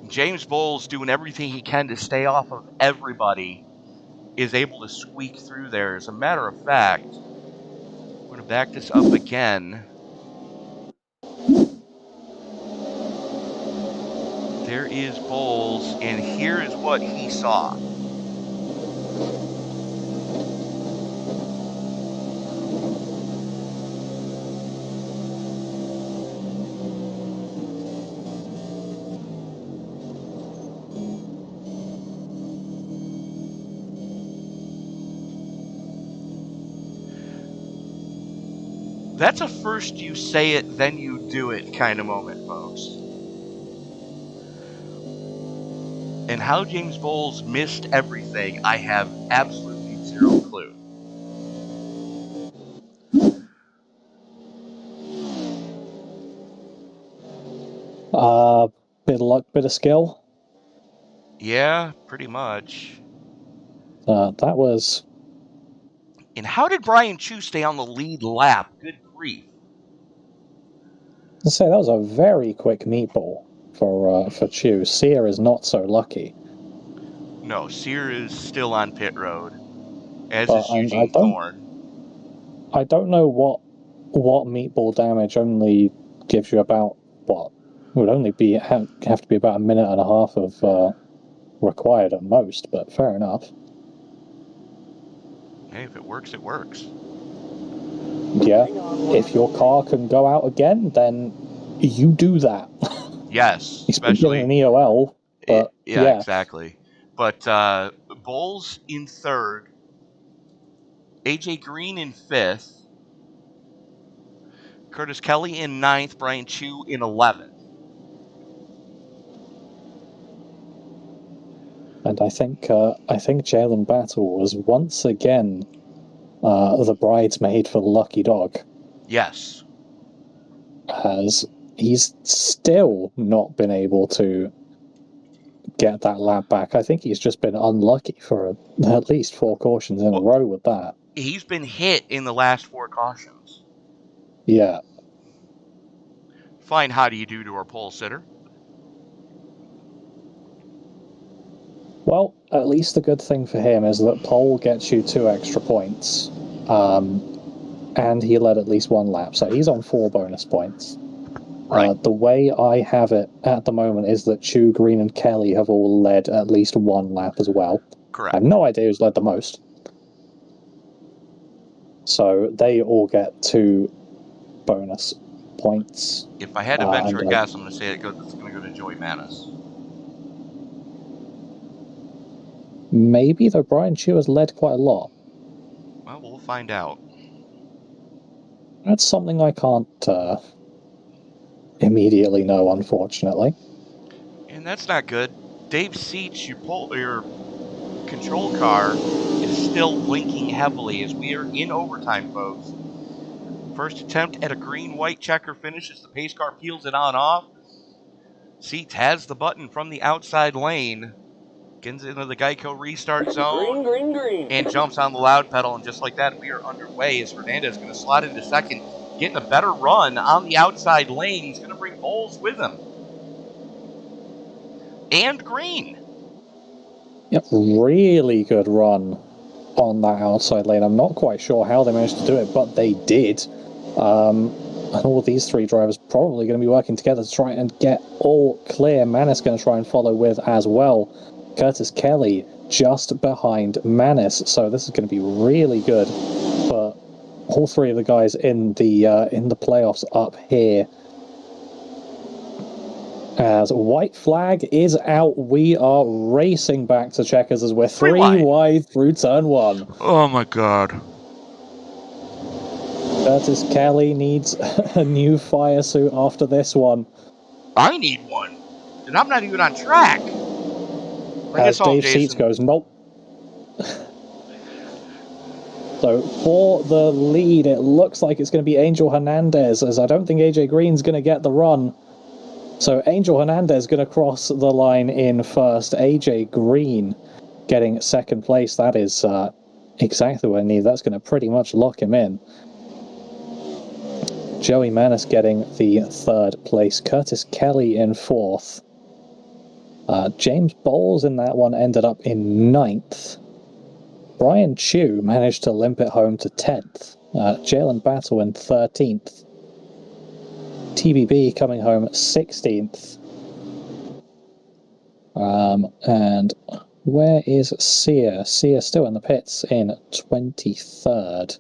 James Bowles, doing everything he can to stay off of everybody, is able to squeak through there. As a matter of fact, we're going to back this up again. There is Bowles, and here is what he saw. That's a first you say it, then you do it kind of moment, folks. And how James Bowles missed everything, I have absolutely zero clue. Bit of luck, bit of skill. Yeah, pretty much. That was... And how did Brian Chu stay on the lead lap? Good grief. Let's say that was a very quick meatball for Chu. Sear is not so lucky. No, Sear is still on pit road, as But is Eugene Thorne. I don't know what meatball damage only gives you about, what? It would only be have to be about a minute and a half of required at most, but fair enough. Hey, if it works, it works. Yeah, if your car can go out again, then you do that. Yes, He's been especially getting an EOL, but yeah, exactly. But Bowles in 3rd, AJ Green in 5th, Curtis Kelly in 9th, Brian Chu in 11th. And I think Jalen Battle was once again the bridesmaid for the lucky dog. Yes. As he's still not been able to get that lap back. I think he's just been unlucky for at least 4 cautions in a row with that. He's been hit in the last 4 cautions. Yeah. Fine, how do you do to our pole sitter? Well, at least the good thing for him is that pole gets you 2 extra points. And he led at least 1 lap, so he's on 4 bonus points. Right. The way I have it at the moment is that Chu, Green, and Kelly have all led at least 1 lap as well. Correct. I have no idea who's led the most. So they all get 2 bonus points. If I had to venture a guess, I'm going to say it's going to go to Joey Manis. Maybe, though Brian Chu has led quite a lot. Well, we'll find out. That's something I can't immediately know, unfortunately. And that's not good. Dave Seach, your control car, is still blinking heavily as we are in overtime, folks. First attempt at a green-white checker finish as the pace car peels it on off. Seach has the button from the outside lane, gets into the Geico restart zone, and jumps on the loud pedal, and just like that, we are underway as Hernandez is going to slot into second, getting a better run on the outside lane. He's going to bring Bowles with him. And Green. Yep, really good run on that outside lane. I'm not quite sure how they managed to do it, but they did. And all these three drivers probably going to be working together to try and get all clear. Manis going to try and follow with as well. Curtis Kelly just behind Manis, so this is going to be really good for all three of the guys in the playoffs up here. As white flag is out, we are racing back to checkers as we're three wide through turn one. Oh my god. Curtis Kelly needs a new fire suit after this one. I need one, and I'm not even on track. As Dave Seats goes, nope. So for the lead, it looks like it's going to be Angel Hernandez, as I don't think AJ Green's going to get the run. So Angel Hernandez going to cross the line in first. AJ Green getting second place. That is exactly what I need. That's going to pretty much lock him in. Joey Manis getting the third place. Curtis Kelly in fourth. James Bowles in that one ended up in ninth. Brian Chu managed to limp it home to 10th. Jalen Battle in 13th. TBB coming home 16th. And where is Sia? Sia still in the pits in 23rd.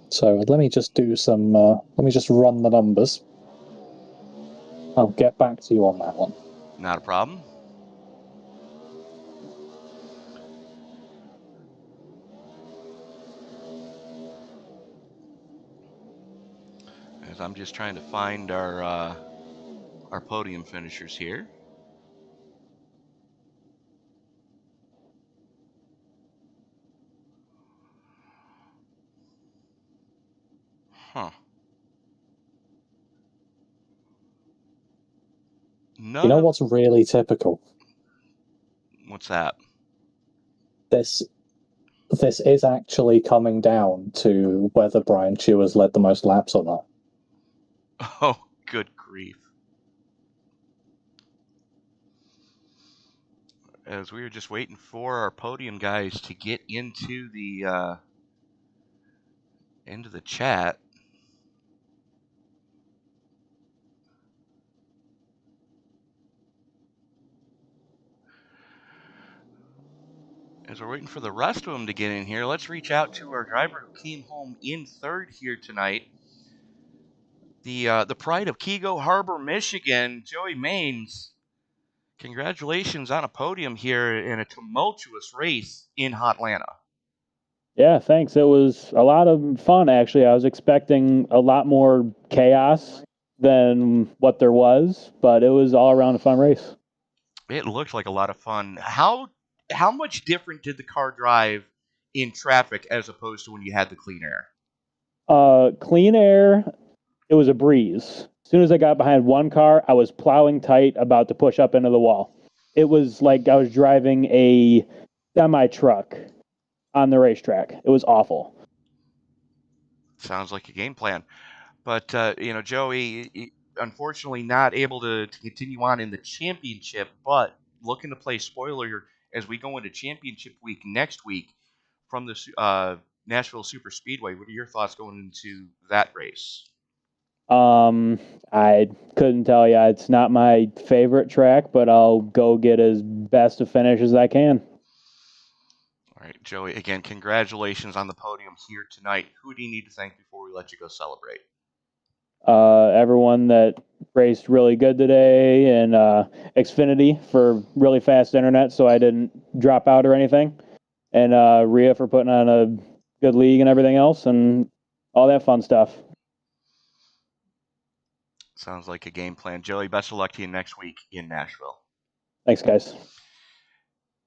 So let me just do some, let me just run the numbers. I'll get back to you on that one. Not a problem. As I'm just trying to find our podium finishers here. Huh. You know what's really typical? What's that? This is actually coming down to whether Brian Chu has led the most laps or not. Oh, good grief. As we were just waiting for our podium guys to get into the chat. As we're waiting for the rest of them to get in here, let's reach out to our driver who came home in third here tonight. The pride of Kego Harbor, Michigan, Joey Maines. Congratulations on a podium here in a tumultuous race in Atlanta. Yeah, thanks. It was a lot of fun, actually. I was expecting a lot more chaos than what there was, but it was all around a fun race. It looked like a lot of fun. How much different did the car drive in traffic as opposed to when you had the clean air? Clean air, it was a breeze. As soon as I got behind one car, I was plowing tight, about to push up into the wall. It was like I was driving a semi-truck on the racetrack. It was awful. Sounds like a game plan. But, Joey, unfortunately not able to continue on in the championship, but looking to play spoiler as we go into championship week next week from the Nashville Super Speedway. What are your thoughts going into that race? I couldn't tell you. It's not my favorite track, but I'll go get as best a finish as I can. All right, Joey, again, congratulations on the podium here tonight. Who do you need to thank before we let you go celebrate? Everyone that raced really good today, and Xfinity for really fast internet so I didn't drop out or anything, and Rhea for putting on a good league and everything else, and all that fun stuff. Sounds like a game plan. Joey, best of luck to you next week in Nashville. Thanks, guys.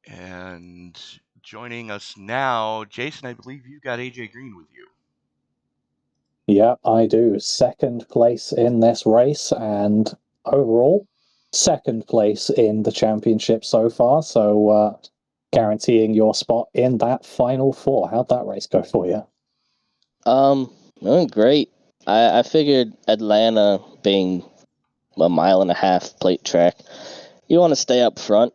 And joining us now, Jason, I believe you got AJ Green with you. Yeah, I do. Second place in this race, and overall, second place in the championship so far. So, guaranteeing your spot in that final four. How'd that race go for you? It went great. I figured Atlanta being a 1.5 mile plate track, you want to stay up front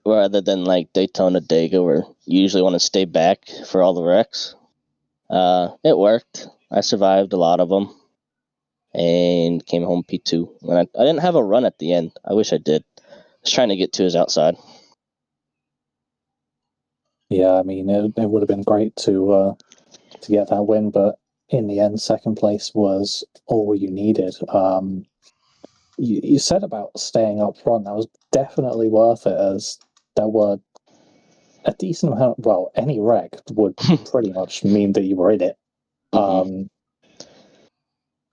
rather than like Daytona Dega where you usually want to stay back for all the wrecks. It worked. I survived a lot of them and came home P2. And I didn't have a run at the end. I wish I did. I was trying to get to his outside. Yeah, I mean, it would have been great to get that win, but in the end, second place was all you needed. You said about staying up front. That was definitely worth it, as there were a decent amount. Well, any wreck would pretty much mean that you were in it.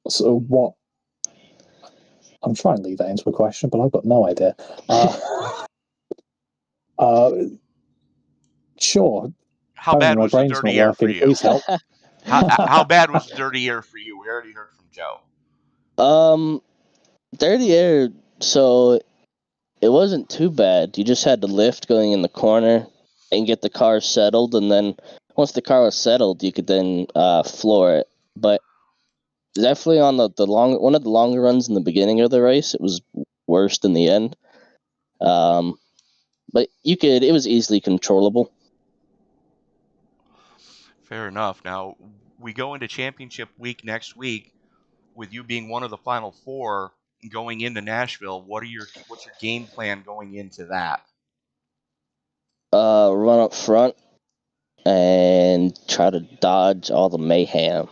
So what? I'm trying to leave that into a question, but I've got no idea. Sure. How bad my was the brain's dirty not air for working. you? Please help. How bad was the dirty air for you? We already heard from Joe. Dirty air, so it wasn't too bad. You just had to lift going in the corner and get the car settled, and then once the car was settled, you could then floor it. But definitely on the one of the longer runs in the beginning of the race, it was worse than the end. But it was easily controllable. Fair enough. Now, we go into championship week next week with you being one of the final four going into Nashville. What's your game plan going into that? Run up front and try to dodge all the mayhem.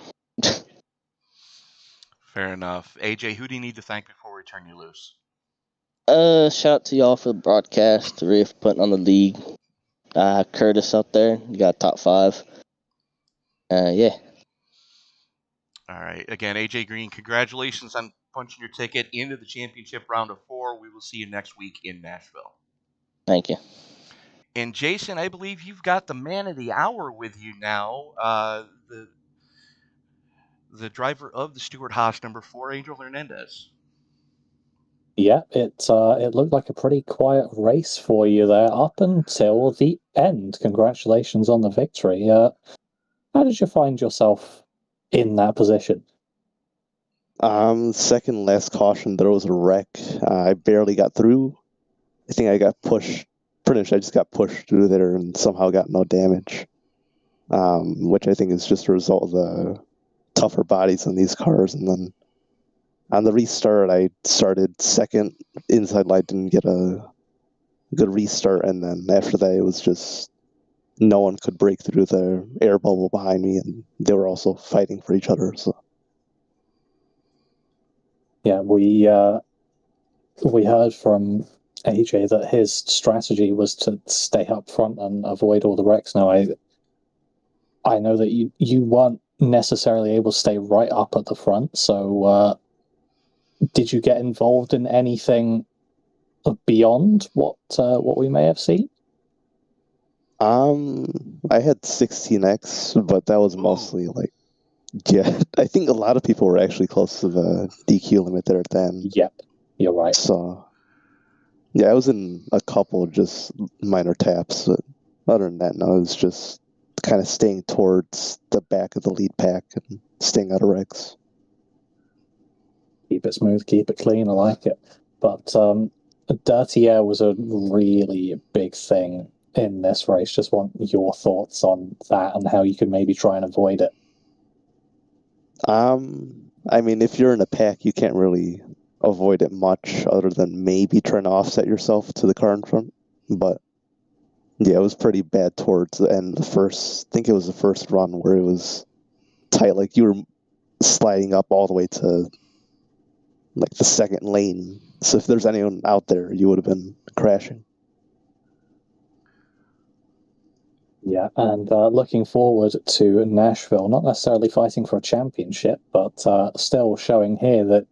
Fair enough. AJ, who do you need to thank before we turn you loose? Shout out to y'all for the broadcast, Rhea for putting on the league. Curtis out there, you got top 5. Yeah. All right. Again, AJ Green, congratulations on punching your ticket into the championship round of 4. We will see you next week in Nashville. Thank you. And Jason, I believe you've got the man of the hour with you now. The driver of the Stewart Haas number 4, Angel Hernandez. Yeah, it looked like a pretty quiet race for you there up until the end. Congratulations on the victory. How did you find yourself in that position? Second last caution, there was a wreck. I barely got through. I think I got pushed. Pretty much I just got pushed through there and somehow got no damage. Which I think is just a result of the tougher bodies on these cars. And then on the restart, I started second. Inside light didn't get a good restart. And then after that, it was just no one could break through the air bubble behind me. And they were also fighting for each other. So. Yeah, we heard from AJ that his strategy was to stay up front and avoid all the wrecks. Now, I know that you weren't necessarily able to stay right up at the front, so did you get involved in anything beyond what we may have seen? I had 16x, but that was mostly like, yeah, I think a lot of people were actually close to the DQ limit there then. Yep, you're right. So, yeah, I was in a couple just minor taps, but other than that, no, it was just kind of staying towards the back of the lead pack and staying out of wrecks. Keep it smooth, keep it clean, I like it. But dirty air was a really big thing in this race. Just want your thoughts on that and how you could maybe try and avoid it. I mean, if you're in a pack, you can't really avoid it much other than maybe trying to offset yourself to the car in front. But yeah, it was pretty bad towards the end. I think it was the first run where it was tight. Like you were sliding up all the way to like the second lane. So if there's anyone out there, you would have been crashing. Yeah, and looking forward to Nashville, not necessarily fighting for a championship, but still showing here that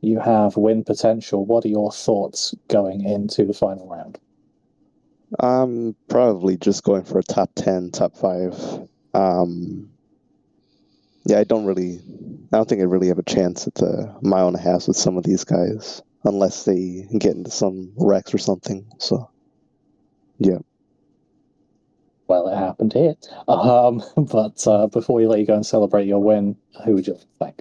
you have win potential. What are your thoughts going into the final round? I'm probably just going for a top 10, top 5. Yeah, I don't think I really have a chance at the mile and a half with some of these guys, unless they get into some wrecks or something. So, yeah. Well, it happened here. But before we let you go and celebrate your win, who would you thank?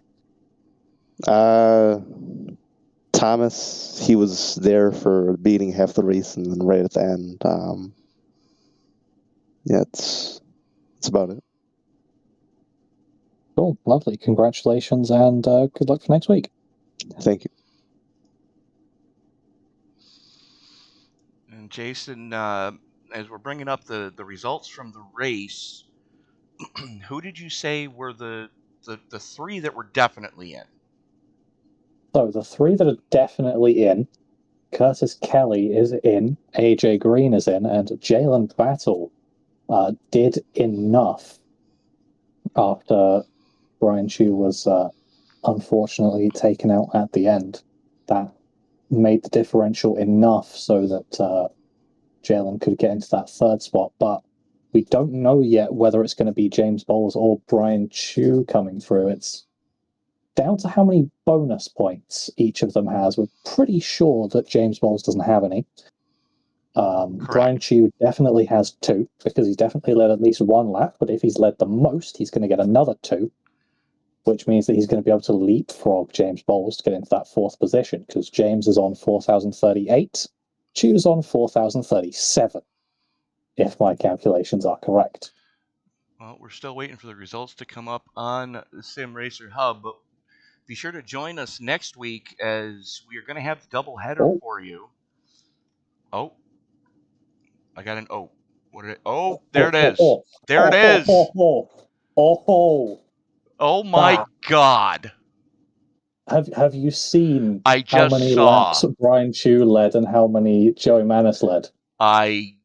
Thomas, he was there for beating half the race and then right at the end. Yeah, it's about it. Cool, lovely. Congratulations and good luck for next week. Thank you. And Jason, as we're bringing up the results from the race, who did you say were the 3 that were definitely in? So the 3 that are definitely in, Curtis Kelly is in, AJ Green is in, and Jalen Battle did enough after Brian Chu was unfortunately taken out at the end. That made the differential enough so that Jalen could get into that 3rd spot, but we don't know yet whether it's going to be James Bowles or Brian Chu coming through. It's down to how many bonus points each of them has. We're pretty sure that James Bowles doesn't have any. Brian Chu definitely has 2, because he's definitely led at least 1 lap, but if he's led the most, he's going to get another 2, which means that he's going to be able to leapfrog James Bowles to get into that 4th position, because James is on 4,038, Chu's on 4,037, if my calculations are correct. Well, we're still waiting for the results to come up on the Sim Racer Hub, but be sure to join us next week as we are going to have the double header for you. Oh, I got an O. What did it? Oh, there it is. There it is. Oh my God. Have you seen I just how many laps Brian Chu led and how many Joey Manis led? I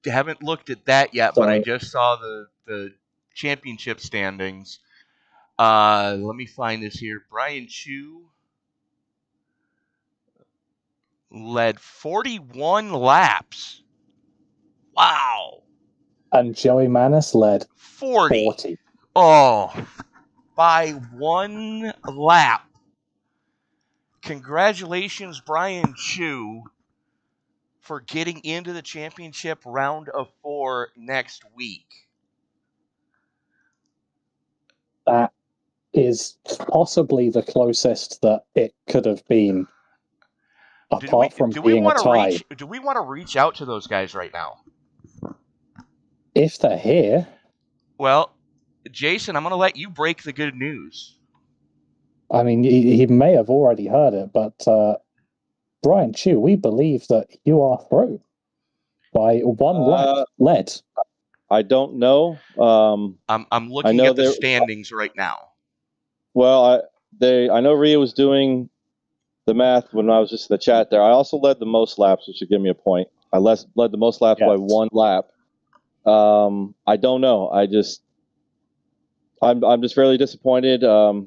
haven't looked at that yet, but I just saw the championship standings. Let me find this here. Brian Chu led 41 laps. Wow. And Joey Manis led 40. Oh, by 1 lap. Congratulations, Brian Chu, for getting into the championship round of 4 next week. That is possibly the closest that it could have been, apart from being a tie. Do we want to reach out to those guys right now? If they're here. Well, Jason, I'm going to let you break the good news. I mean, he may have already heard it, but Brian Chu, we believe that you are through by 1 lap led. I don't know. I'm looking at the standings right now. Well, I know Rhea was doing the math when I was just in the chat there. I also led the most laps, which should give me a point. I led the most laps by 1 lap. I don't know. I'm just fairly disappointed. The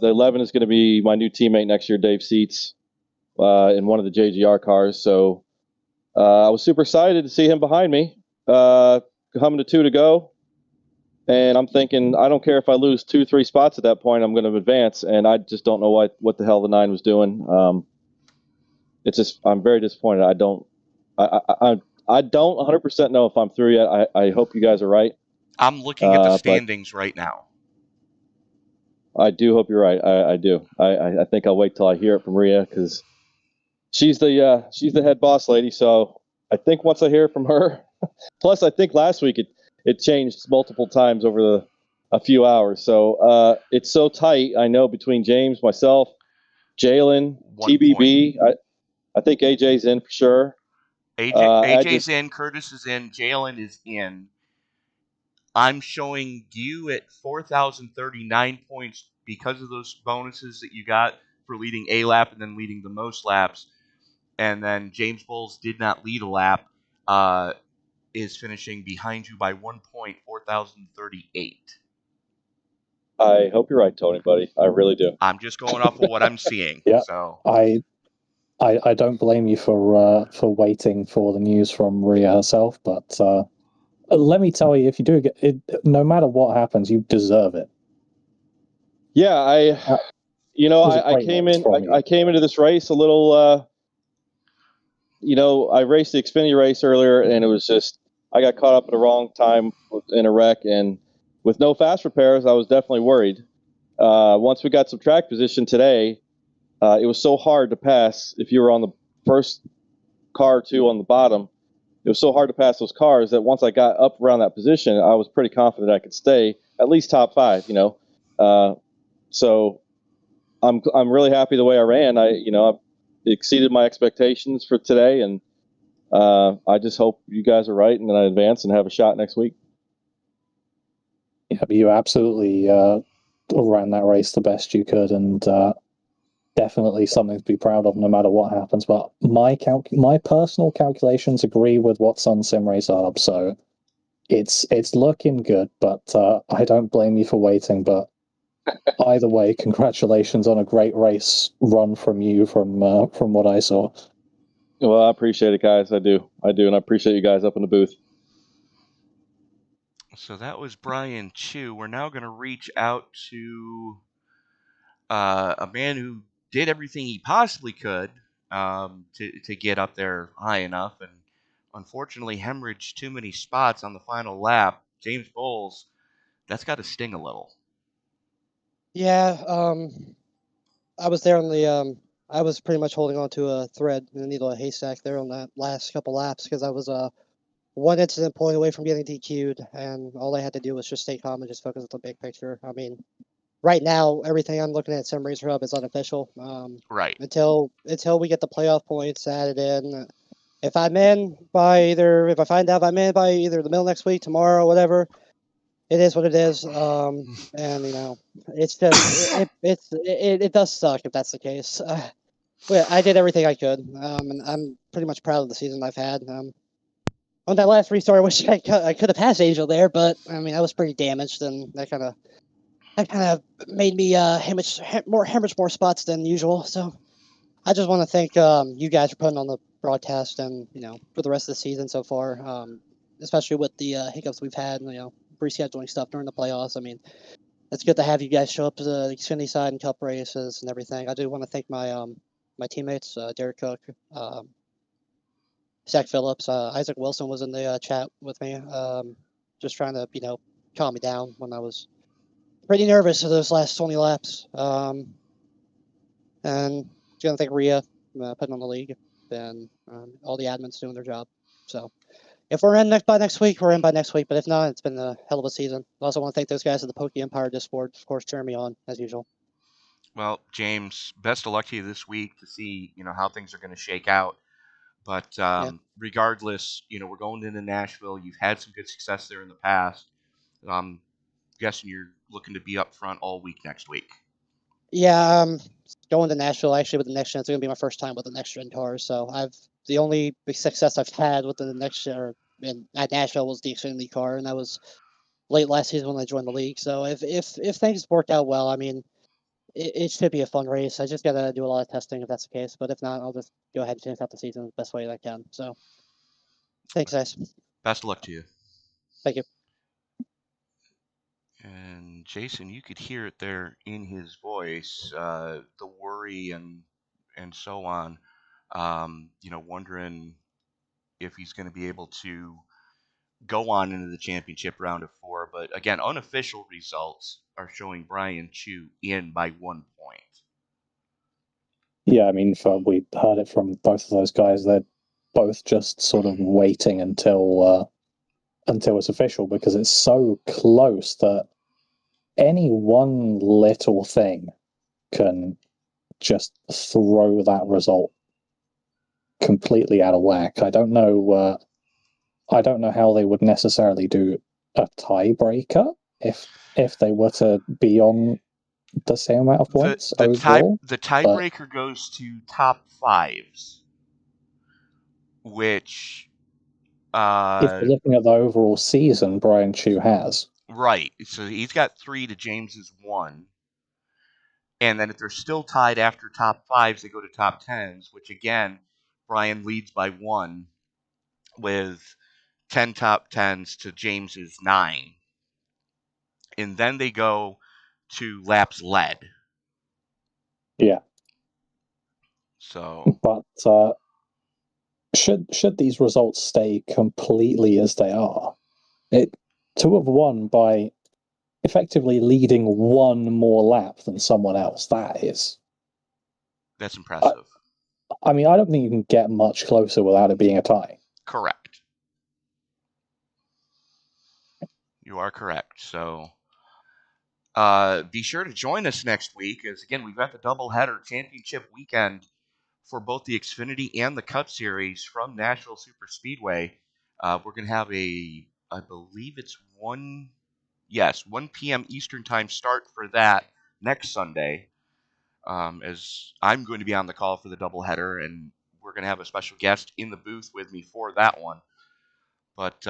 11 is going to be my new teammate next year, Dave Seats, in one of the JGR cars. So I was super excited to see him behind me, coming to 2 to go. And I'm thinking, I don't care if I lose 2-3 spots at that point, I'm going to advance. And I just don't know what the hell the 9 was doing. I'm very disappointed. I don't 100% know if I'm through yet. I hope you guys are right. I'm looking at the standings right now. I do hope you're right. I do. I think I'll wait till I hear it from Rhea, because she's the head boss lady. So I think once I hear from her, plus I think last week it changed multiple times over a few hours. So it's so tight. I know between James, myself, Jalen, TBB. I think AJ's in for sure. AJ's in. Curtis is in. Jalen is in. I'm showing you at 4,039 points. because of those bonuses that you got for leading a lap and then leading the most laps. And then James Bowles did not lead a lap, is finishing behind you by 1 point, 4,038. I hope you're right, Tony, buddy. I really do. I'm just going off of what I'm seeing. Yeah. So I don't blame you for waiting for the news from Rhea herself, but let me tell you, if you do get it, no matter what happens, you deserve it. Yeah, I came into this race a little. I raced the Xfinity race earlier, and it was just I got caught up at the wrong time in a wreck, and with no fast repairs, I was definitely worried. Once we got some track position today, it was so hard to pass if you were on the first car or two on the bottom. It was so hard to pass those cars that once I got up around that position, I was pretty confident I could stay at least top 5. So I'm really happy the way I ran. I exceeded my expectations for today, and I just hope you guys are right and then I advance and have a shot next week. Yeah, but you absolutely ran that race the best you could, and definitely something to be proud of no matter what happens. But my personal calculations agree with what's on SimRace Hub, so it's looking good, but I don't blame you for waiting. But either way, congratulations on a great race run from you from what I saw. Well, I appreciate it, guys. I do, and I appreciate you guys up in the booth. So that was Brian Chu. We're now going to reach out to a man who did everything he possibly could to get up there high enough, and unfortunately hemorrhaged too many spots on the final lap. James Bowles, that's got to sting a little. Yeah, I was there on the. I was pretty much holding on to a thread in the needle of a haystack there on that last couple laps because I was one incident point away from getting DQ'd, and all I had to do was just stay calm and just focus on the big picture. I mean, right now everything I'm looking at SimRacer Hub is unofficial. Right. Until we get the playoff points added in. If I'm in by either, if I find out I'm in by either the middle next week, tomorrow, whatever, it is what it is. And it's just it does suck if that's the case. But I did everything I could, and I'm pretty much proud of the season I've had. On that last restart, I wish I could have passed Angel there, but I mean I was pretty damaged, and that kind of made me hemorrhage more spots than usual. So I just want to thank you guys for putting on the broadcast, and for the rest of the season so far, especially with the hiccups we've had, rescheduling stuff during the playoffs. I mean, it's good to have you guys show up to the Xfinity side and Cup races and everything. I do want to thank my my teammates, Derek Cook, Zach Phillips, Isaac Wilson was in the chat with me, just trying to calm me down when I was pretty nervous for those last 20 laps. And gonna thank Rhea putting on the league, and all the admins doing their job. So if we're in by next week, we're in by next week. But if not, it's been a hell of a season. I also want to thank those guys at the Poke Empire Discord, of course, cheering me on as usual. Well, James, best of luck to you this week to see how things are going to shake out. But regardless, we're going into Nashville. You've had some good success there in the past. I'm guessing you're looking to be up front all week next week. Yeah, going to Nashville actually with the next gen. It's going to be my first time with the next gen cars. So the only big success I've had with the next gen at Nashville was the Xfinity car, and that was late last season when I joined the league. So if things work out well, I mean, it should be a fun race. I just got to do a lot of testing if that's the case. But if not, I'll just go ahead and finish out the season the best way I can. So thanks, guys. Best of luck to you. Thank you. And Jason, you could hear it there in his voice, the worry and so on. Wondering if he's going to be able to go on into the championship round of 4. But again, unofficial results are showing Brian Chu in by 1 point. Yeah, I mean, we heard it from both of those guys. They're both just sort of waiting until it's official, because it's so close that any one little thing can just throw that result completely out of whack. I don't know how they would necessarily do a tiebreaker if they were to be on the same amount of points overall. The tiebreaker goes to top fives, which if you're looking at the overall season, Brian Chu has. Right. So he's got 3 to James's 1. And then if they're still tied after top fives, they go to top tens, which again, Brian leads by 1 with 10 top tens to James's 9. And then they go to laps led. Yeah. So, but should these results stay completely as they are, to have won by effectively leading 1 more lap than someone else, that's impressive. I mean, I don't think you can get much closer without it being a tie. Correct. You are correct. So, be sure to join us next week, as again, we've got the doubleheader championship weekend for both the Xfinity and the Cup Series from Nashville Super Speedway. We're going to have I believe it's 1 p.m. Eastern Time start for that next Sunday, as I'm going to be on the call for the doubleheader, and we're going to have a special guest in the booth with me for that one. But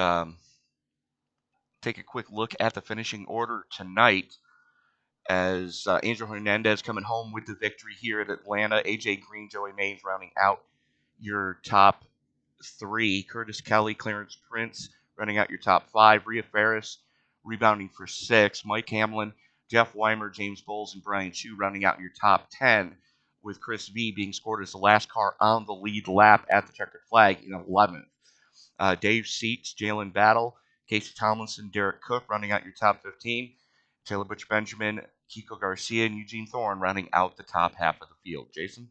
take a quick look at the finishing order tonight, as Angel Hernandez coming home with the victory here at Atlanta. AJ Green, Joey Mays rounding out your top 3. Curtis Kelly, Clarence Prince running out your top 5. Rhea Ferris rebounding for 6. Mike Hamlin, Jeff Weimer, James Bowles, and Brian Chu rounding out your top 10, with Chris V being scored as the last car on the lead lap at the checkered flag in 11th. Dave Seats, Jalen Battle, Casey Tomlinson, Derek Cook rounding out your top 15. Taylor Butch Benjamin, Kiko Garcia, and Eugene Thorne rounding out the top half of the field. Jason?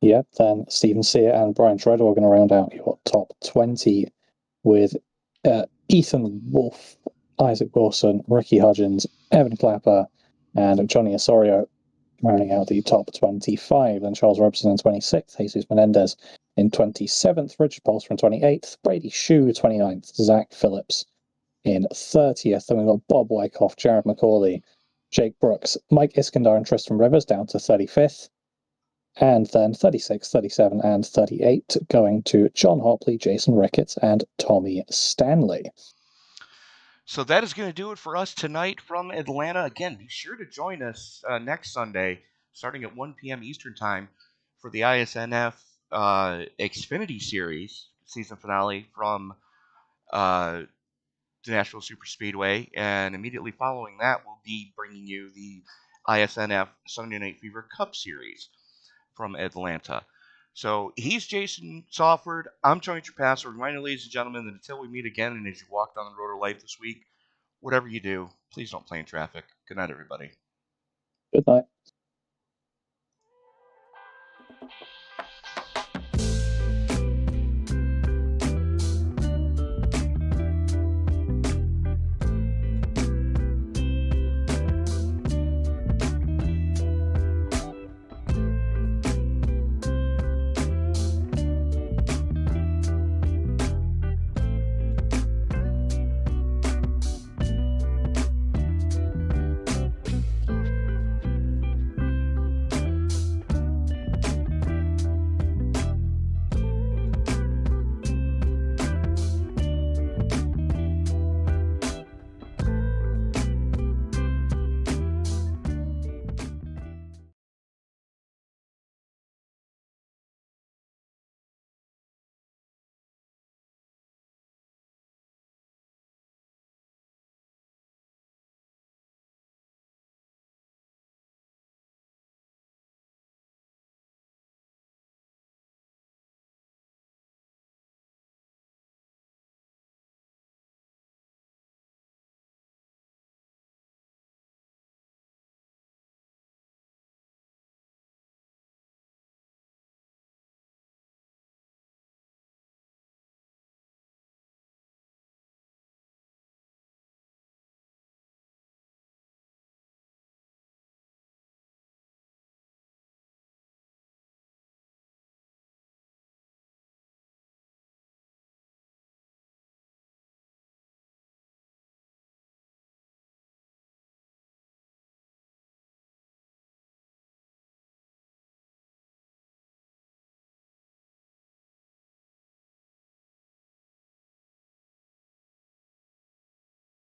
Yep, then Stephen Sear and Brian Treadwell are going to round out your top 20 with Ethan Wolf, Isaac Wilson, Ricky Hudgens, Evan Clapper, and Johnny Osorio rounding out the top 25. Then Charles Robson in 26th, Jesus Menendez in 27th, Richard Polster in 28th, Brady Shue 29th, Zach Phillips in 30th. Then we've got Bob Wyckoff, Jared McCauley, Jake Brooks, Mike Iskandar, and Tristan Rivers down to 35th. And then 36, 37, and 38 going to John Hopley, Jason Ricketts, and Tommy Stanley. So that is going to do it for us tonight from Atlanta. Again, be sure to join us next Sunday, starting at 1 p.m. Eastern Time, for the iSNF Xfinity Series season finale from the Nashville Super Speedway. And immediately following that, we'll be bringing you the iSNF Sunday Night Fever Cup Series from Atlanta. So he's Jason Sawford. I'm Tony Trapasso. Reminder, ladies and gentlemen, that until we meet again, and as you walk down the road of life this week, whatever you do, please don't play in traffic. Good night, everybody. Good night.